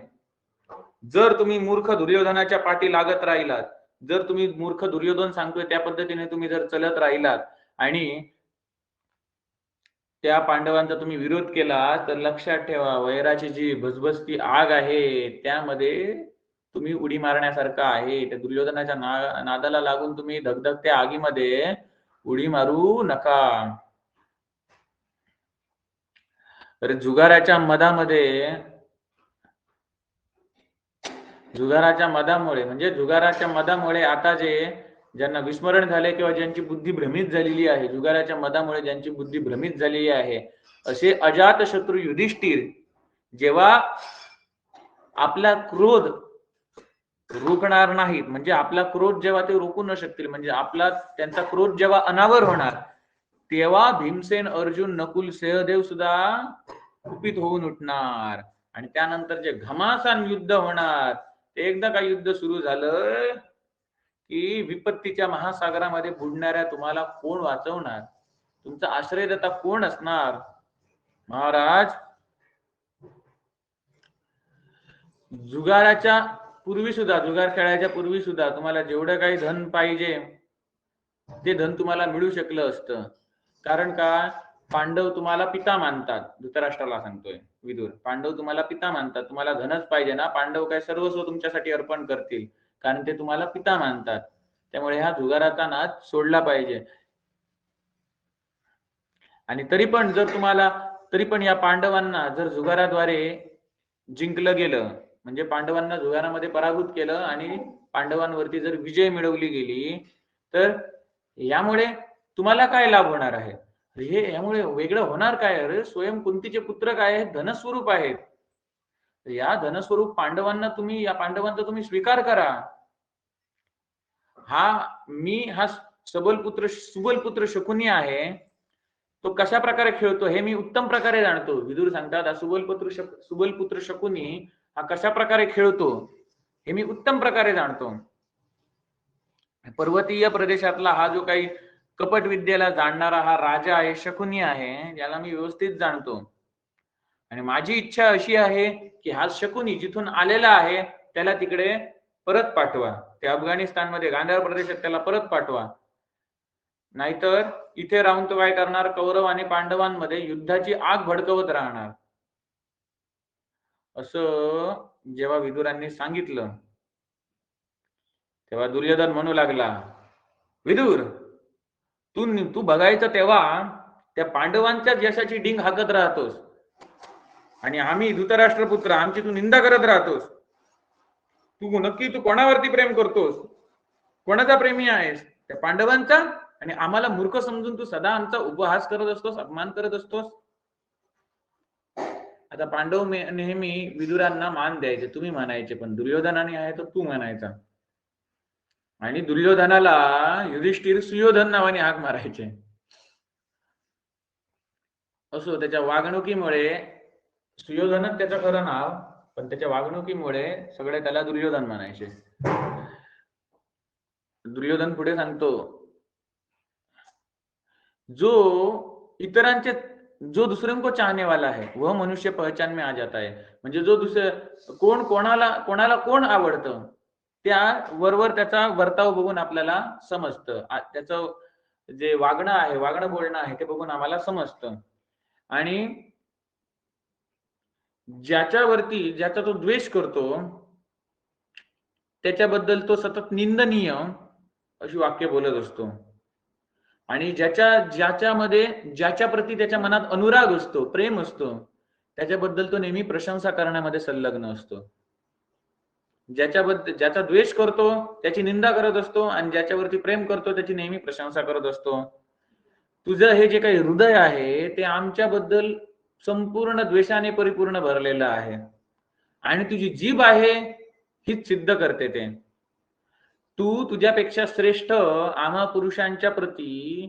[SPEAKER 1] जर तुम्ही मूर्ख दुर्योधनाच्या पाठी लागत राहिलात, जर तुम्ही मूर्ख दुर्योधन सांगतोय त्या पद्धतीने तुम्ही जर चलत राहिलात आणि त्या पांडवांचा तुम्ही विरोध केला, तर लक्षात ठेवा वैराची जी भसभसती आग आहे त्यामध्ये तुम्ही उडी मारण्यासारखं आहे. त्या दुर्योधनाच्या नादाला लागून तुम्ही धगधगत्या आगीमध्ये उडी मारू नका. तर जुगाराच्या मदामुळे आता ज्यांना विस्मरण झाले किंवा ज्यांची बुद्धी भ्रमित झालेली आहे, जुगाराच्या मदामुळे ज्यांची बुद्धी भ्रमित झालेली आहे, असे अजातशत्रू युधिष्ठिर जेव्हा आपला क्रोध रोखणार नाहीत, म्हणजे आपला क्रोध जेव्हा ते रोखू न शकतील, म्हणजे त्यांचा क्रोध जेव्हा अनावर होणार, तेव्हा भीमसेन, अर्जुन, नकुल, सहदेव सुद्धा कुपित होऊन उठणार आणि त्यानंतर जे घमासान युद्ध होणार, ते एकदा का युद्ध सुरू झालं की विपत्तीच्या महासागरामध्ये बुडणाऱ्या तुम्हाला कोण वाचवणार? तुमचा आश्रयदाता कोण असणार? महाराज, जुगाराच्या पूर्वी सुद्धा, जुगार खेळायच्या पूर्वी सुद्धा तुम्हाला जेवढं काही धन पाहिजे ते धन तुम्हाला मिळू शकलं असतं. कारण का? पांडव तुम्हाला पिता मानतात. धृतराष्ट्राला सांगतोय विदुर, पांडव तुम्हाला पिता मानतात. तुम्हाला धनच पाहिजे ना, पांडव काय सर्वस्व तुमच्यासाठी अर्पण करतील, कारण ते तुम्हाला पिता मानतात. त्यामुळे हा जुगाराचा नाद सोडला पाहिजे. आणि तरी पण या पांडवांना जर जुगाराद्वारे जिंकलं गेलं, म्हणजे पांडवांना जुगारामध्ये पराभूत केलं आणि पांडवांवरती जर विजय मिळवली गेली, तर यामुळे तुम्हाला काय लाभ होणार आहे? हे यामुळे वेगळं होणार काय? अरे स्वयं कुंतीचे पुत्र काय आहेत? धनस्वरूप आहेत. या धनस्वरूप या पांडवांचा तुम्ही स्वीकार करा. हा सुबलपुत्र शकुनी आहे. तो कशा प्रकारे खेळतो हे मी उत्तम प्रकारे जाणतो. विदुर सांगतात सुबलपुत्र शकुनी हा कशा प्रकारे खेळतो हे मी उत्तम प्रकारे जाणतो. पर्वतीय प्रदेशातला हा जो काही कपट विद्येला जाणणारा हा राजा आहे, शकुनी आहे, याला मी व्यवस्थित जाणतो. आणि माझी इच्छा अशी आहे की हा शकुनी जिथून आलेला आहे त्याला तिकडे परत पाठवा. ते अफगाणिस्तानमध्ये गांधार प्रदेशात त्याला परत पाठवा. नाहीतर इथे राहून तो काय करणार? कौरव आणि पांडवांमध्ये युद्धाची आग भडकवत राहणार. असं जेव्हा विदुरांनी सांगितलं तेव्हा दुर्योधन म्हणू लागला, विदुर, तू बघायचं तेव्हा त्या पांडवांच्याच यशाची डिंग हाकत राहतोस आणि आम्ही धृतराष्ट्रपुत्र, आमची तू निंदा करत राहतोस. तू कोणावरती प्रेम करतोस? कोणाचा प्रेमी आहेस? त्या पांडवांचा? आणि आम्हाला मूर्ख समजून तू सदा आमचा उपहास करत असतोस, अपमान करत असतोस. आता पांडव नेहमी विदुरांना मान द्यायचे, तुम्ही म्हणायचे, पण दुर्योधनाने आहे तर तू म्हणायचा. आणि दुर्योधनाला युधिष्ठिर सुयोधन नावाने हाक मारायचे. असो, त्याच्या वागणुकीमुळे सुयोधनच त्याचं खरं नाव, पण त्याच्या वागणुकीमुळे सगळे त्याला दुर्योधन म्हणायचे. दुर्योधन पुढे सांगतो, जो इतरांचे जो दूसरों को चाहने वाला है वह मनुष्य पहचान में आ जाता है. म्हणजे जो कोण कोणाला कोण आवडतं त्या वरवर त्याचा वर्ताव बघून आपल्याला समजतं. त्याचं जे वागणं आहे, वागणं बोलणं आहे ते बघून आम्हाला समजतं. आणि ज्याचा तो द्वेष करतो त्याच्याबद्दल तो सतत निंदनीय अशी वाक्य बोलत असतो. आणि ज्याच्या प्रती त्याच्या मनात अनुराग असतो, प्रेम असतो, त्याच्याबद्दल तो नेहमी प्रशंसा करण्यामध्ये संलग्न असतो. ज्याचा द्वेष करतो त्याची निंदा करत असतो आणि ज्याच्यावरती प्रेम करतो त्याची नेहमी प्रशंसा करत असतो. तुझं हे जे काही हृदय आहे ते आमच्याबद्दल संपूर्ण द्वेषाने परिपूर्ण भरलेलं आहे आणि तुझी जीभ आहे हीच सिद्ध करते ते. तू तुझ्यापेक्षा श्रेष्ठ आम्हा पुरुषांच्या प्रती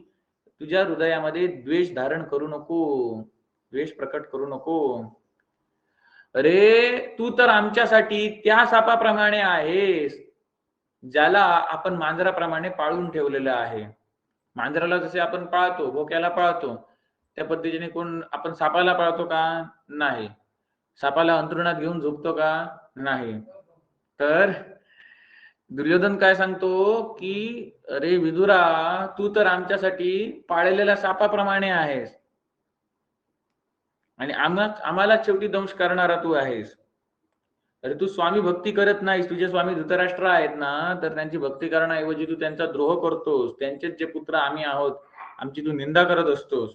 [SPEAKER 1] तुझ्या हृदयामध्ये द्वेष धारण करू नको, द्वेष प्रकट करू नको. अरे तू तर आमच्यासाठी त्या सापाप्रमाणे आहेस ज्याला आपण मांजराप्रमाणे पाळून ठेवलेलं आहे. मांजराला जसे आपण पाळतो, बोक्याला पाळतो, त्या पद्धतीने आपण सापाला पाळतो का? नाही. सापाला अंथरुणात घेऊन झोपतो का? नाही. तर दुर्योधन काय सांगतो की अरे विदुरा तू तर आमच्यासाठी पाळलेल्या सापाप्रमाणे आहेस आणि आम्हाला शेवटी दंश करणारा तू आहेस. अरे तू स्वामी भक्ती करत नाहीस. तुझे स्वामी धृतराष्ट्र आहेत ना, तर त्यांची भक्ती करण्याऐवजी तू त्यांचा द्रोह करतोस. त्यांचेच जे पुत्र आम्ही आहोत आमची तू निंदा करत असतोस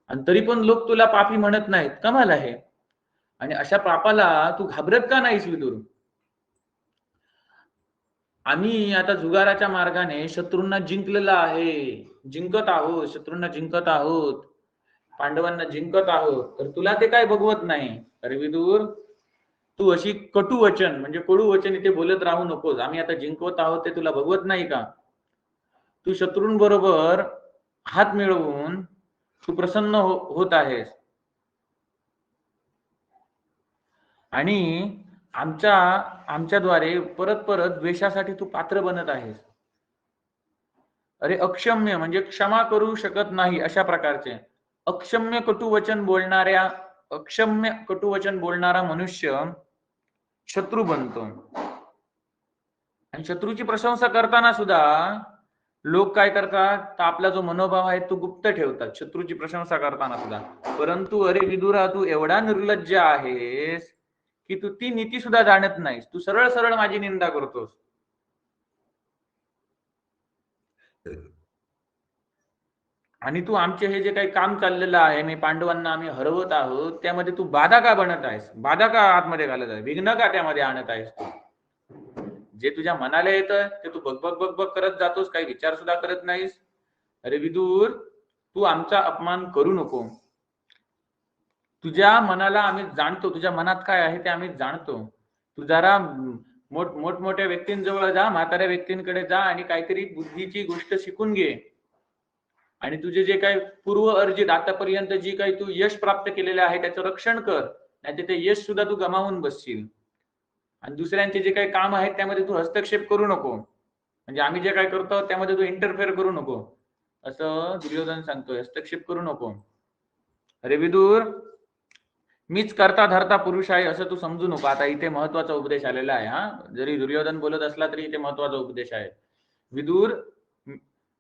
[SPEAKER 1] आणि तरी पण लोक तुला पापी म्हणत नाहीत. कमाल आहे. आणि अशा पापाला तू घाबरत का नाहीस विदुर? आम्ही आता जुगाराच्या मार्गाने शत्रूंना जिंकलेला आहे, जिंकत आहोत, शत्रूंना जिंकत आहोत, पांडवांना जिंकत आहोत, तर तुला ते काय बघवत नाही. अरे विदुर तू अशी कटू वचन म्हणजे कडू वचन इथे बोलत राहू नकोस. आम्ही आता जिंकवत आहोत ते तुला बघवत नाही का? तू शत्रूंबरोबर हात मिळवून तू प्रसन्न होत आहेस आणि आमच्याद्वारे परत परत द्वेषासाठी तू पात्र बनत आहेस. अरे अक्षम्य म्हणजे क्षमा करू शकत नाही अशा प्रकारचे अक्षम्य कटुवचन बोलणारा मनुष्य शत्रू बनतो. आणि शत्रूची प्रशंसा करताना सुद्धा लोक काय करतात, तर आपला जो मनोभाव आहे तो गुप्त ठेवतात शत्रूची प्रशंसा करताना सुद्धा. परंतु अरे विदुरा तू एवढा निर्लज्ज आहेस की तू ती नीती सुद्धा जाणत नाहीस. तू सरळ सरळ माझी निंदा करतोस. आणि तू आमचे हे जे काही काम चाललेलं आहे, मी पांडवांना आम्ही हरवत आहोत, त्यामध्ये तू बाधा का बनत आहेस? बाधा का आतमध्ये घालत आहेस? विघ्न का त्यामध्ये आणत आहेस तू? जे तुझ्या मनाला येतं ते तू बघ करत जातोस, काही विचार सुद्धा करत नाहीस. अरे विदूर तू आमचा अपमान करू नको. तुझ्या मनाला आम्ही जाणतो, तुझ्या मनात काय आहे ते आम्ही जाणतो. तू जरा मोठमोठ्या व्यक्तींजवळ जा, म्हाताऱ्या व्यक्तींकडे जा आणि काहीतरी बुद्धीची गोष्ट शिकून घे. आणि तुझे जे काही पूर्व अर्जित आतापर्यंत जी काही तू यश प्राप्त केलेले आहे त्याचं रक्षण कर, नाही ते यश सुद्धा तू गमावून बसशील. आणि दुसऱ्यांचे जे काही काम आहेत त्यामध्ये तू हस्तक्षेप करू नको. म्हणजे आम्ही जे काय करतो त्यामध्ये तू इंटरफेअर करू नको असं दुर्योधन सांगतोय. हस्तक्षेप करू नको. अरे विदूर मीच करता धरता पुरुष आहे असं तू समजू नको. आता इथे महत्वाचा उपदेश आलेला आहे. हा जरी दुर्योधन बोलत असला तरी इथे महत्वाचा उपदेश आहे. विदूर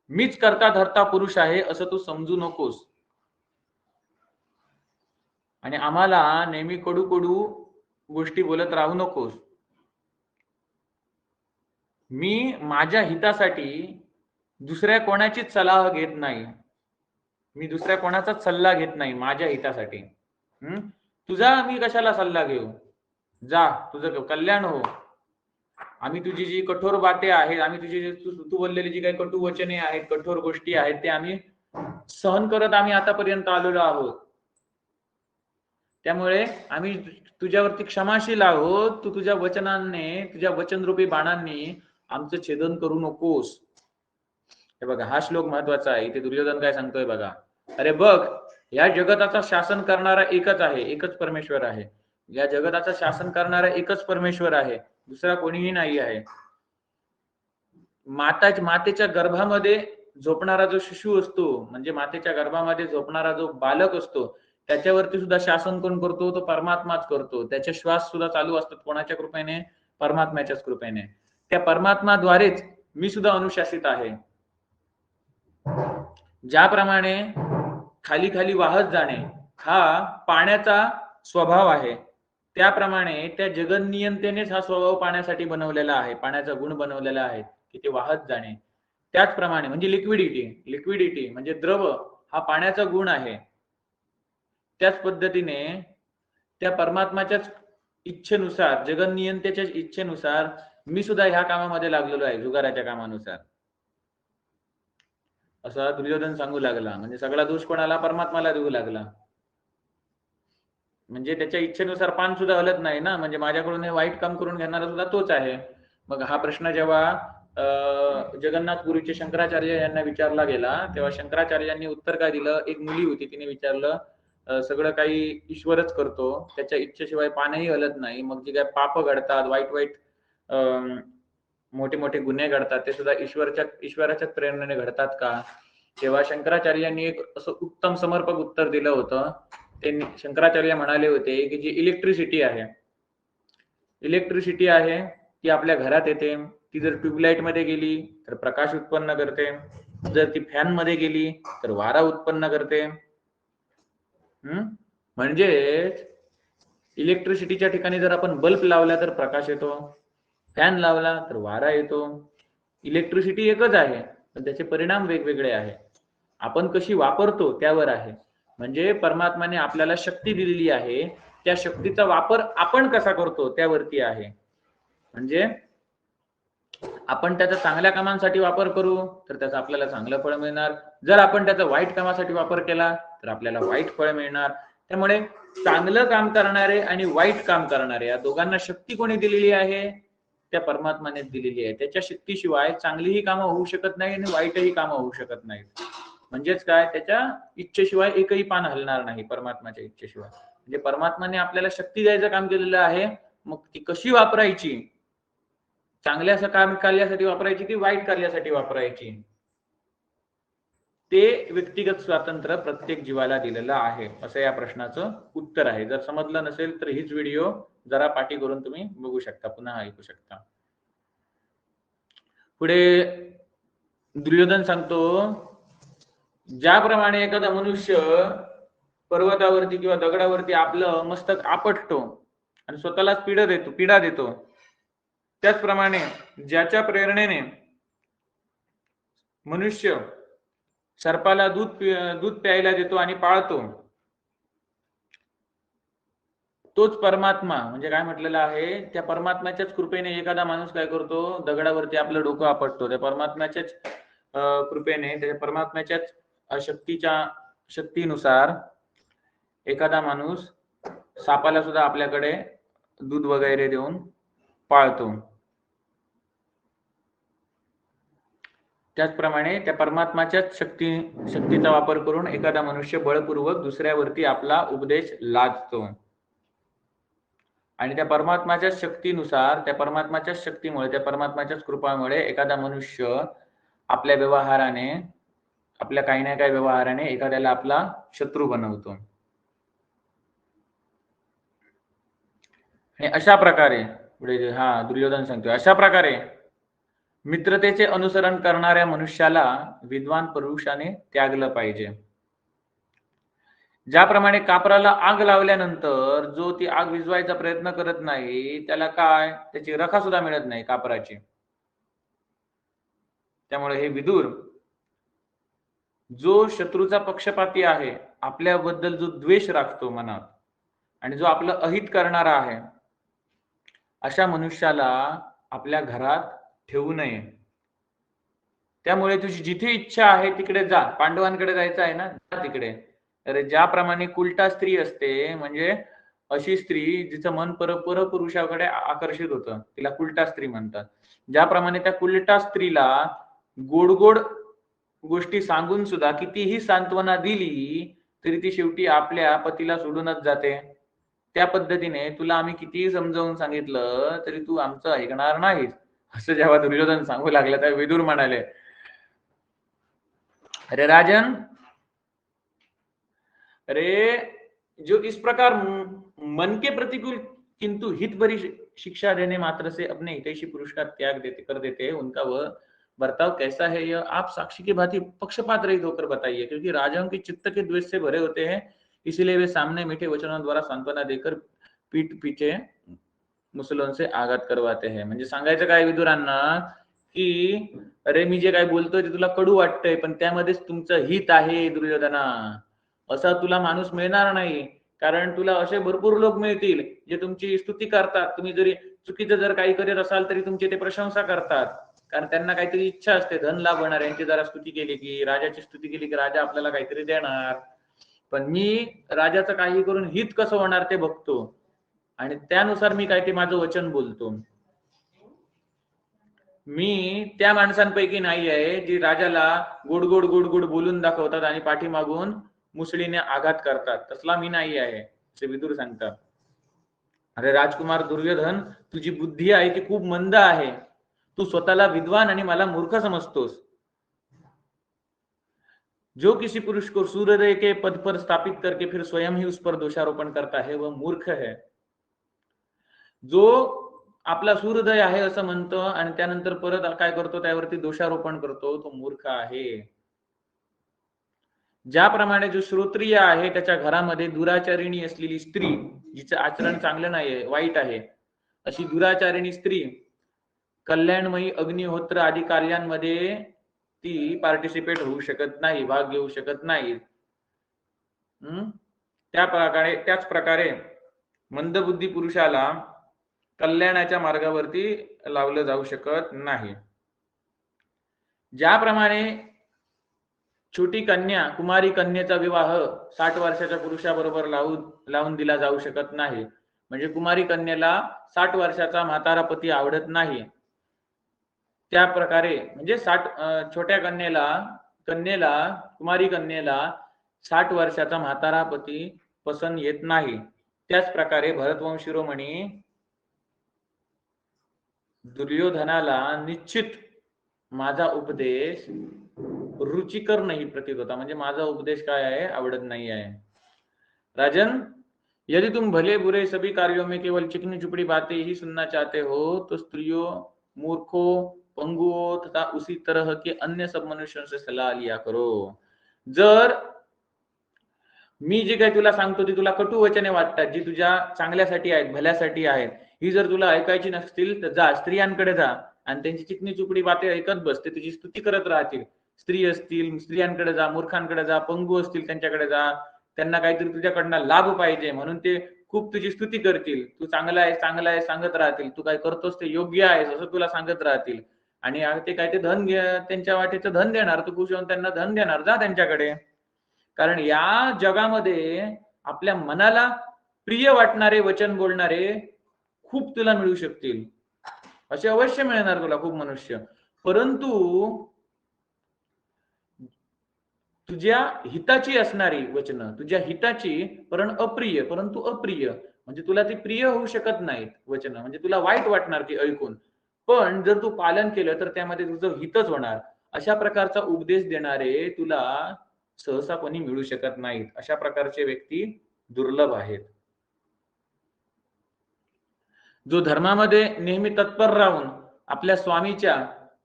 [SPEAKER 1] मीच करता धरता पुरुष आहे असं तू समजू नकोस. आणि आम्हाला नेहमी कडू कडू गोष्टी बोलत राहू नकोस. मी माझ्या हितासाठी दुसऱ्या कोणाचीच सल्ला घेत नाही. मी दुसऱ्या कोणाचाच सल्ला घेत नाही माझ्या हितासाठी. तुझा मी कशाला सल्ला घेऊ? जा, तुझं कल्याण हो. आम्ही तुझी जी कठोर बाते आहेत, आम्ही तुझी तू बोललेली जी काही कटू वचने आहेत, कठोर गोष्टी आहेत, ते आम्ही सहन करत आम्ही आतापर्यंत आलेलो आहोत. त्यामुळे आम्ही तुझ्यावरती क्षमाशील आहोत. तू तुझ्या वचनांनी, तुझ्या वचनरूपी बाणांनी आमचं छेदन करू नकोस. हे बघा, हा श्लोक महत्वाचा आहे. इथे दुर्योधन काय सांगतोय बघा. अरे बघ, या जगताचा शासन करणारा एकच आहे, एकच परमेश्वर आहे. या जगताचा शासन करणारा एकच परमेश्वर आहे, दुसरा कोणीही नाही आहे. मातेच्या गर्भामध्ये झोपणारा जो शिशु असतो, म्हणजे मातेच्या गर्भामध्ये झोपणारा जो बालक असतो, त्याच्यावरती सुद्धा शासन कोण करतो? तो परमात्माच करतो. त्याचे श्वास सुद्धा चालू असतात. कोणाच्या कृपेने? परमात्म्याच्याच कृपेने. त्या परमात्माद्वारेच मी सुद्धा अनुशासित आहे. ज्याप्रमाणे खाली खाली वाहत जाणे हा पाण्याचा स्वभाव आहे, त्याप्रमाणे त्या जगन्नियंतेनेच हा स्वभाव पाण्यासाठी बनवलेला आहे, पाण्याचा गुण बनवलेला आहे की ते वाहत जाणे. त्याचप्रमाणे म्हणजे लिक्विडिटी म्हणजे द्रव हा पाण्याचा गुण आहे. त्याच पद्धतीने त्या परमात्माच्याच इच्छेनुसार, जगन्नियंतेच्या इच्छेनुसार मी सुद्धा ह्या कामामध्ये लागलेलो आहे, जुगाराच्या कामानुसार. असा दुर्योधन सांगू लागला. म्हणजे सगळा दोष कोणाला? परमात्माला देऊ लागला. म्हणजे त्याच्या इच्छेनुसार पान सुद्धा हलत नाही ना, म्हणजे माझ्याकडून हे वाईट काम करून घेणारा सुद्धा तोच आहे. मग हा प्रश्न जेव्हा जगन्नाथपुरीचे शंकराचार्य यांना विचारला गेला, तेव्हा शंकराचार्यांनी उत्तर काय दिलं? एक मुली होती, तिने विचारलं, सगळं काही ईश्वरच करतो, त्याच्या इच्छेशिवाय पानही हलत नाही. मग जे काय पाप घडतात, वाईट वाईट मोठे मोठे गुन्हे घडतात, ते सुद्धा ईश्वराच्याच प्रेरणेने घडतात का? तेव्हा शंकराचार्यांनी एक असं उत्तम समर्पक उत्तर दिलं होतं. ते शंकराचार्य म्हणाले होते की जी इलेक्ट्रिसिटी आहे ती आपल्या घरात येते. ती जर ट्यूबलाइट मध्ये गेली तर प्रकाश उत्पन्न करते, जर ती फॅन मध्ये गेली तर वारा उत्पन्न करते. म्हणजे इलेक्ट्रिसिटीच्या ठिकाणी जर आपण बल्ब लावला तर प्रकाश येतो, फॅन लावला तर वारा येतो. इलेक्ट्रिसिटी एकच आहे, पण त्याचे परिणाम वेगवेगळे आहे. आपण कशी वापरतो त्यावर आहे. म्हणजे परमात्माने आपल्याला शक्ती दिलेली आहे, त्या शक्तीचा वापर आपण कसा करतो त्यावरती आहे. म्हणजे आपण त्याचा चांगल्या कामांसाठी वापर करू तर त्याचा आपल्याला चांगलं फळ मिळणार, जर आपण त्याचा वाईट कामासाठी वापर केला तर आपल्याला वाईट फळ मिळणार. त्यामुळे चांगलं काम करणारे आणि वाईट काम करणारे या दोघांना शक्ती कोणी दिलेली आहे? त्या परमात्माने दिलेली आहे. त्याच्या शक्तीशिवाय चांगलीही कामं होऊ शकत नाही आणि वाईटही कामं होऊ शकत नाहीत. म्हणजेच काय? त्याच्या इच्छेशिवाय एकही पान हलणार नाही, परमात्माच्या इच्छेशिवाय. म्हणजे परमात्माने आपल्याला शक्ती द्यायचं काम केलेलं आहे. मग ती कशी वापरायची? चांगल्या कार्यासाठी वापरायची की वाईट कार्यासाठी वापरायची? ते व्यक्तिगत स्वातंत्र्य प्रत्येक जीवाला दिलेलं आहे, असं या प्रश्नाचं उत्तर आहे. जर समजलं नसेल तर हीच व्हिडिओ जरा पाठी करून तुम्ही बघू शकता, पुन्हा ऐकू शकता. पुढे दुर्योधन सांगतो, ज्याप्रमाणे एखादा मनुष्य पर्वतावरती किंवा दगडावरती आपलं मस्तक आपटतो आणि स्वतःलाच पीडा देतो, त्याचप्रमाणे ज्याच्या प्रेरणेने मनुष्य सर्पाला दूध प्यायला देतो आणि पाळतो, तोच परमात्मा म्हणजे काय म्हटलेलं आहे? त्या परमात्म्याच्याच कृपेने एखादा माणूस काय करतो? दगडावरती आपलं डोकं आपटतो. त्या परमात्म्याच्याच कृपेने, त्या परमात्म्याच्याच शक्तीनुसार एखादा माणूस सापाला सुद्धा आपल्याकडे दूध वगैरे देऊन पाळतो. त्याचप्रमाणे त्या परमात्माच्याच शक्तीचा वापर करून एखादा मनुष्य बळपूर्वक दुसऱ्यावरती आपला उपदेश लादतो. आणि त्या परमात्माच्याच शक्तीनुसार, त्या परमात्माच्याच शक्तीमुळे, त्या परमात्माच्याच कृपामुळे एखादा मनुष्य आपल्या व्यवहाराने, आपल्या काही ना काही व्यवहाराने एखाद्याला आपला शत्रू बनवतो. आणि अशा प्रकारे पुढे दुर्योधन सांगतो, अशा प्रकारे मित्रतेचे अनुसरण करणाऱ्या मनुष्याला विद्वान पुरुषाने त्यागलं पाहिजे. ज्याप्रमाणे कापराला आग लावल्यानंतर जो ती आग विझवायचा प्रयत्न करत नाही, त्याला काय? त्याची रखा सुद्धा मिळत नाही कापराची. त्यामुळे हे विदुर, जो शत्रूचा पक्षपाती आहे, आपल्याबद्दल जो द्वेष राखतो मनात आणि जो आपलं अहित करणारा आहे, अशा मनुष्याला आपल्या घरात ठेवू नये. त्यामुळे तुझी जिथे इच्छा आहे तिकडे जा. पांडवांकडे जायचं आहे ना, जा तिकडे. तर ज्याप्रमाणे कुलटा स्त्री असते, म्हणजे अशी स्त्री जिचं मन पुरुषाकडे आकर्षित होतं, तिला कुलटा स्त्री म्हणतात. ज्याप्रमाणे त्या कुलटा स्त्रीला गोड गोड गोष्टी सांगून सुद्धा कितीही सांत्वना दिली तरी ती शेवटी आपल्या पतीला सोडूनच जाते. त्या पद्धतीने तुला आम्ही कितीही समजावून सांगितलं तरी तू आमचं ऐकणार नाहीस, असं जेव्हा दुर्योधन सांगू लागला तेव्हा विदुर म्हणाले, अरे राजन, अरे जो इस प्रकार मन के प्रतिकूल किंतु हित भरी शिक्षा देने मात्र से अपने हितैषी पुरुष का त्याग देते कर देते हैं, उनका वह बर्ताव कैसा है यह आप साक्षी की भांति पक्षपात रहित होकर बताइए, क्योंकि राजाओं के चित्त के द्वेष से भरे होते हैं, इसीलिए वे सामने मीठे वचनों द्वारा सांत्वना देकर पीठ पीछे मुसलांचे आघात करवाते हैं. म्हणजे सांगायचं काय विदुरांना, की अरे मी जे काय बोलतोय ते तुला कडू वाटतंय, पण त्यामध्येच तुमचं हित आहे दुर्योधना. असा तुला माणूस मिळणार नाही, कारण तुला असे भरपूर लोक मिळतील जे तुमची स्तुती करतात. तुम्ही जरी चुकीचं जर काही करत असाल तरी तुमची ते प्रशंसा करतात, कारण त्यांना काहीतरी इच्छा असते धन लाभ होणार. यांची जरा स्तुती केली की, राजाची स्तुती केली की राजा आपल्याला काहीतरी देणार. पण मी राजाचं काही करून हित कसं होणार ते बघतो आणि त्यानुसार मी काय ते माझं वचन बोलतो. मी त्या माणसांपैकी नाही आहे जी राजाला गोड गोड गोड गोड बोलून दाखवतात आणि पाठीमागून मुसळीने आघात करतात. तसला मी नाही आहे, असे विदुर सांगतात. अरे राजकुमार दुर्योधन, तुझी बुद्धी आहे ती खूप मंद आहे. तू स्वतःला विद्वान आणि मला मूर्ख समजतोस. जो किसी पुरुष को सूर्योदय के पद पर स्थापित करके फिर स्वयं ही उस पर दोषारोपण करता है वह मूर्ख है. जो आपला सूर्योदय आहे असं म्हणतो आणि त्यानंतर परत काय करतो, त्यावरती दोषारोपण करतो, तो मूर्ख आहे. ज्याप्रमाणे जो श्रोत्रिय आहे त्याच्या घरामध्ये दुराचारिणी असलेली स्त्री, जिचं आचरण चांगलं नाहीये, वाईट आहे, अशी दुराचारिणी स्त्री कल्याणमयी अग्निहोत्र आदी कार्यांमध्ये ती पार्टिसिपेट होऊ शकत नाही, भाग घेऊ शकत नाही. त्याच प्रकारे मंदबुद्धी पुरुषाला कल्याणाच्या मार्गावरती लावलं जाऊ शकत नाही. ज्याप्रमाणे छोटी कन्या, कुमारी कन्येचा विवाह 60 वर्षाच्या पुरुषाबरोबर लावून दिला जाऊ शकत नाही. म्हणजे कुमारी कन्येला 60 वर्षाचा म्हातारा पती आवडत नाही. त्या प्रकारे म्हणजे छोट्या कुमारी कन्येला 60 वर्षाचा म्हातारा पती पसंत येत नाही. त्याच प्रकारे भरतवंश शिरोमणी दुर्योधनाला निश्चित माझा उपदेश रुचिकर नाही प्रतीत होता. म्हणजे माझा उपदेश काय आहे, आवडत नाही आहे. राजन, यदि तुम भले बुरे सभी कार्यों में केवल चिकनी चुपड़ी बातें ही सुनना चाहते हो तो स्त्रियों, मूर्खों, पंगुओं तथा उसी तरह के अन्य सब मनुष्यों से सलाह लिया करो. जर मी जे काही तुला सांगतो ती तुला कटू वचने वाटतात, जी तुझ्या चांगल्यासाठी आहेत, भल्यासाठी आहेत, ही जर तुला ऐकायची नसतील तर जा स्त्रियांकडे जा आणि त्यांची चिकनी चुपडी बातें ऐकत बस. ते तुझी स्तुती करत राहतील. स्त्री असतील स्त्रियांकडे जा, मूर्खांकडे जा, पंगू असतील त्यांच्याकडे जा. त्यांना काहीतरी तुझ्याकडनं लाभ पाहिजे म्हणून ते खूप तुझी स्तुती करतील. तू चांगला आहे चांगला आहे सांगत राहतील. तू काय करतोस ते योग्य आहे असं तुला सांगत राहतील आणि ते काय ते धन त्यांच्या वाटेचं धन देणार. तू खुश होऊन त्यांना धन देणार. जा त्यांच्याकडे. कारण या जगामध्ये आपल्या मनाला प्रिय वाटणारे वचन बोलणारे खूप तुला मिळू शकतील. असे अवश्य मिळणार तुला खूप मनुष्य. परंतु तुझ्या हिताची असणारी वचनं, तुझ्या हिताची परंतु अप्रिय, म्हणजे तुला ती प्रिय होऊ शकत नाहीत वचनं, म्हणजे तुला वाईट वाटणार ती ऐकून. पण जर तू पालन केलं तर त्यामध्ये तुझं हितच होणार. अशा प्रकारचा उपदेश देणारे तुला सहसा कोणी मिळू शकत नाहीत. अशा प्रकारचे व्यक्ती दुर्लभ आहेत. जो धर्मामध्ये नेहमी तत्पर राहून आपल्या स्वामीच्या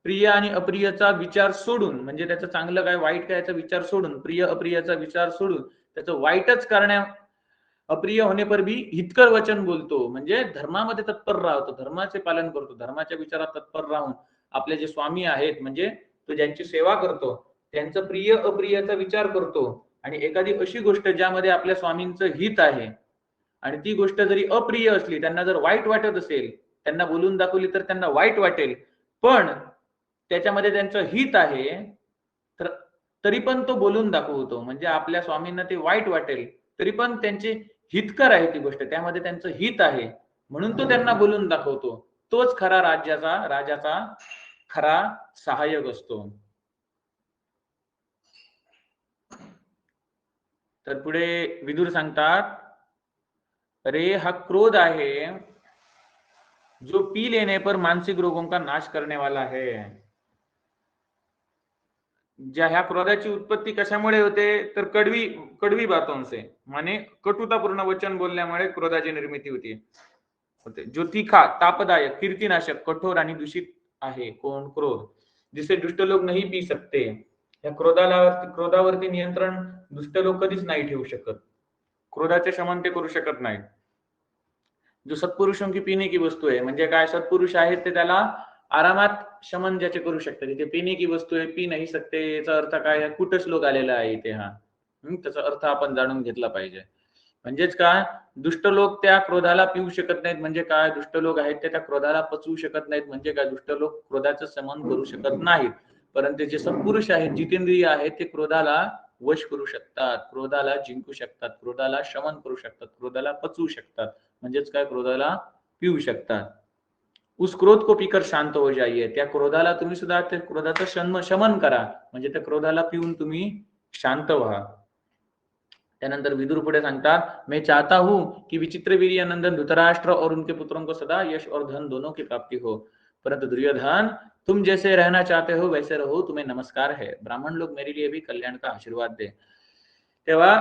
[SPEAKER 1] प्रिय आणि अप्रियचा विचार सोडून, म्हणजे त्याचं चांगलं काय वाईट काय याचा विचार सोडून, प्रिय अप्रियचा विचार सोडून त्याचं वाईटच अप्रिय होणे पर भी हितकर वचन बोलतो, म्हणजे धर्मामध्ये तत्पर राहतो, धर्माचे पालन करतो, धर्माच्या विचारात तत्पर राहून आपले जे स्वामी आहेत, म्हणजे तो ज्यांची सेवा करतो त्यांचं प्रिय अप्रियचा विचार करतो आणि एखादी अशी गोष्ट ज्यामध्ये आपल्या स्वामींचं हित आहे आणि ती गोष्ट जरी अप्रिय असली, त्यांना जर वाईट वाटत असेल, त्यांना बोलून दाखवली तर त्यांना वाईट वाटेल, पण त्याच्यामध्ये त्यांचं हित आहे तर तरी पण तो बोलून दाखवतो. म्हणजे आपल्या स्वामींना ते वाईट वाटेल तरी पण त्यांचे हितकर आहे ती गोष्ट, त्यामध्ये त्यांचं हित आहे म्हणून तो त्यांना बोलून दाखवतो. तोच खरा राजाचा खरा सहाय्यक असतो. तर पुढे विदुर सांगतात, अरे हा क्रोध आहे जो पी लेने पर मानसिक रोगों का नाश करने वाला है. ज्या ह्या क्रोधाची उत्पत्ती कशामुळे होते तर कडवी बातों से, माने कटुतापूर्ण वचन बोलल्यामुळे क्रोधाची निर्मिती होते. जो तीखा, तापदायक, कीर्तिनाशक, कठोर आणि दूषित आहे कोण क्रोध, जिसे दुष्ट लोक नहीं पी सकते. या क्रोधावरती नियंत्रण दुष्ट लोक कधीच नाही ठेवू शकत. क्रोधाचे शमन ते करू शकत नाहीत. जो सत्पुरुषों की पीने की वस्तू आहे, म्हणजे काय, सत्पुरुष आहेत ते त्याला आरामात शमन ज्याचे करू शकतात. इथे पिणे की वस्तू आहे, पी नाही सकते, याचा अर्थ काय, कुठं श्लोक आलेला आहे इथे हा. त्याचा अर्थ आपण जाणून घेतला पाहिजे. म्हणजेच काय, दुष्ट लोक त्या क्रोधाला पिऊ शकत नाहीत, म्हणजे काय, दुष्ट लोक आहेत ते त्या क्रोधाला पचवू शकत नाहीत, म्हणजे काय, दुष्ट लोक क्रोधाचं शमन करू शकत नाहीत. परंतु जे सत्पुरुष आहेत, जितेंद्रिय आहेत, ते क्रोधाला वश करू शकतात, क्रोधाला जिंकू शकतात, क्रोधाला शमन करू शकतात, क्रोधाला पचवू शकतात, म्हणजेच काय, क्रोधाला पिऊ शकतात. उस क्रोध को पीकर शांत हो जाइए, त्या क्रोधाला तुम्ही सुद्धा त्या क्रोधाचं शमन करा, म्हणजे त्या क्रोधाला पिऊन तुम्ही शांत व्हा. त्यानंतर विदुर पुढे सांगतात, मैं चाहता हूं कि विचित्र वीर्य नंदन धृतराष्ट्र और उनके पुत्रों को सदा यश और धन दोनों की प्राप्ति हो, परंतु दुर्योधन तुम जैसे रहना चाहते हो वैसे रहो, तुम्हें नमस्कार है, ब्राह्मण लोग मेरे लिए भी कल्याण का आशीर्वाद दे. तेव्हा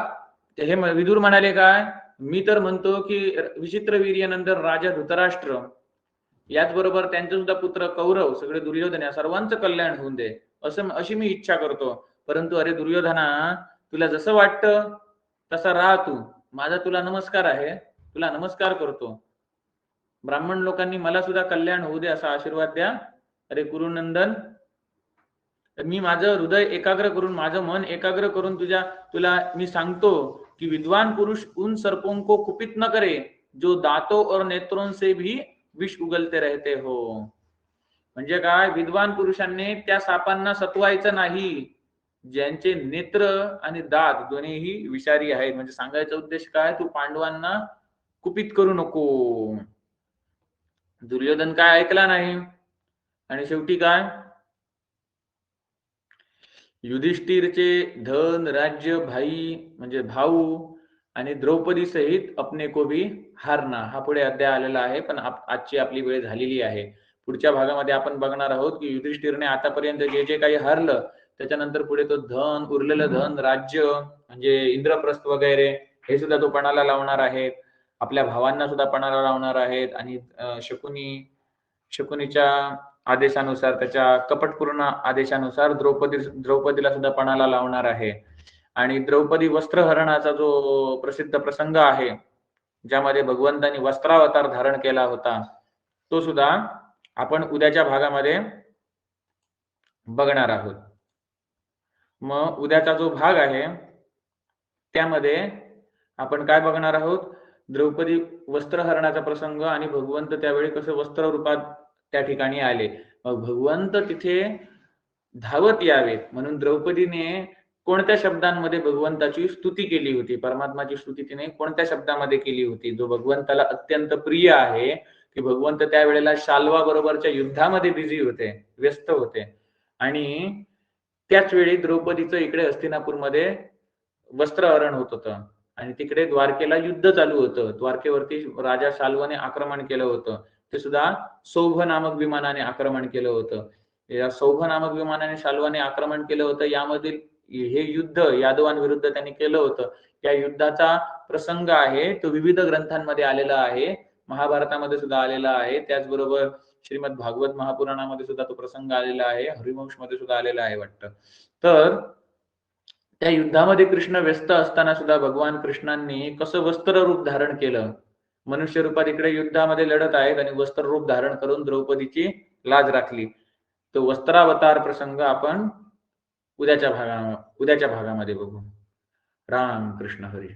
[SPEAKER 1] हे विदुर म्हणाले काय, मी तर म्हणतो की विचित्र वीर्यनंदन राजा धृतराष्ट्र, याचबरोबर त्यांचे सुद्धा पुत्र कौरव, सगळे दुर्योधन, या सर्वांचं कल्याण होऊन दे, अशी मी इच्छा करतो. परंतु अरे दुर्योधना, तुला जसं वाटतं तसा राहा तू, माझा तुला नमस्कार आहे, तुला नमस्कार करतो. ब्राह्मण लोकांनी मला सुद्धा कल्याण होऊ दे असा आशीर्वाद द्या. अरे कुरुनंदन, मी माझं हृदय एकाग्र करून, माझं मन एकाग्र करून तुला मी सांगतो की विद्वान पुरुष उन सर्पों को कुपित न करे जो दांतों और नेत्रों से भी विष उगलते रहते हो. म्हणजे काय, विद्वान पुरुषांनी त्या सापांना सतवायचं नाही ज्यांचे नेत्र आणि दात दोन्हीही विषारी आहेत. म्हणजे सांगायचा उद्देश काय, तू पांडवांना कुपित करू नको. दुर्योधन काय ऐकला नाही, आणि शेवटी काय, युधिष्ठिरचे धन, राज्य, भाई म्हणजे भाऊ आणि द्रौपदी सहित अपने को भी हारना, हा पुढे अध्याय आलेला आहे. पण आजची आपली वेळ झालेली आहे. पुढच्या भागामध्ये आपण बघणार आहोत की युधिष्ठिरने आतापर्यंत जे जे काही हारलं, त्याच्यानंतर पुढे तो धन, उरलेलं धन, राज्य म्हणजे इंद्रप्रस्थ वगैरे, हे सुद्धा तो पणाला लावणार आहे, आपल्या भावांना सुद्धा पणाला लावणार आहेत, आणि शकुनीच्या आदेशानुसार, त्याच्या कपटपूर्ण आदेशानुसार द्रौपदीला सुद्धा पणाला लावणार आहे. आणि द्रौपदी वस्त्रहरणाचा जो प्रसिद्ध प्रसंग आहे, ज्यामध्ये भगवंतांनी वस्त्रावतार धारण केला होता, तो सुद्धा आपण उद्याच्या भागामध्ये बघणार आहोत. मग उद्याचा जो भाग आहे त्यामध्ये आपण काय बघणार आहोत, द्रौपदी वस्त्रहरणाचा प्रसंग आणि भगवंत त्यावेळी कसं वस्त्र रूपात त्या ठिकाणी आले. मग भगवंत तिथे धावत यावेत म्हणून द्रौपदीने कोणत्या शब्दांमध्ये भगवंताची स्तुती केली होती, परमात्माची स्तुती तिने कोणत्या शब्दामध्ये केली होती, जो भगवंताला अत्यंत प्रिय आहे, की भगवंत त्यावेळेला शाल्वा बरोबरच्या युद्धामध्ये बिझी होते, व्यस्त होते, आणि त्याच वेळी द्रौपदीचं इकडे हस्तिनापूरमध्ये वस्त्रहरण होत होतं, आणि तिकडे द्वारकेला युद्ध चालू होतं. द्वारकेवरती राजा शाल्वाने आक्रमण केलं होतं, ते सुद्धा सौभ नामक विमानाने आक्रमण केलं होतं. या सौभ नामक विमानाने शाल्वाने आक्रमण केलं होतं. यामधील हे युद्ध यादवांविरुद्ध त्यांनी केलं होतं. त्या युद्धाचा प्रसंग आहे तो विविध ग्रंथांमध्ये आलेला आहे, महाभारतामध्ये सुद्धा आलेला आहे, त्याचबरोबर श्रीमद भागवत महापुराणामध्ये सुद्धा तो प्रसंग आलेला आहे, हरिवंश मध्ये सुद्धा आलेला आहे वाटतं. तर त्या युद्धामध्ये कृष्ण व्यस्त असताना सुद्धा भगवान कृष्णांनी कसं वस्त्र रूप धारण केलं, मनुष्य रूपात इकडे युद्धामध्ये लढत आहेत आणि वस्त्र रूप धारण करून द्रौपदीची लाज राखली. तो वस्त्रावतार प्रसंग आपण उद्याच्या भागामध्ये बघू. राम कृष्ण हरी.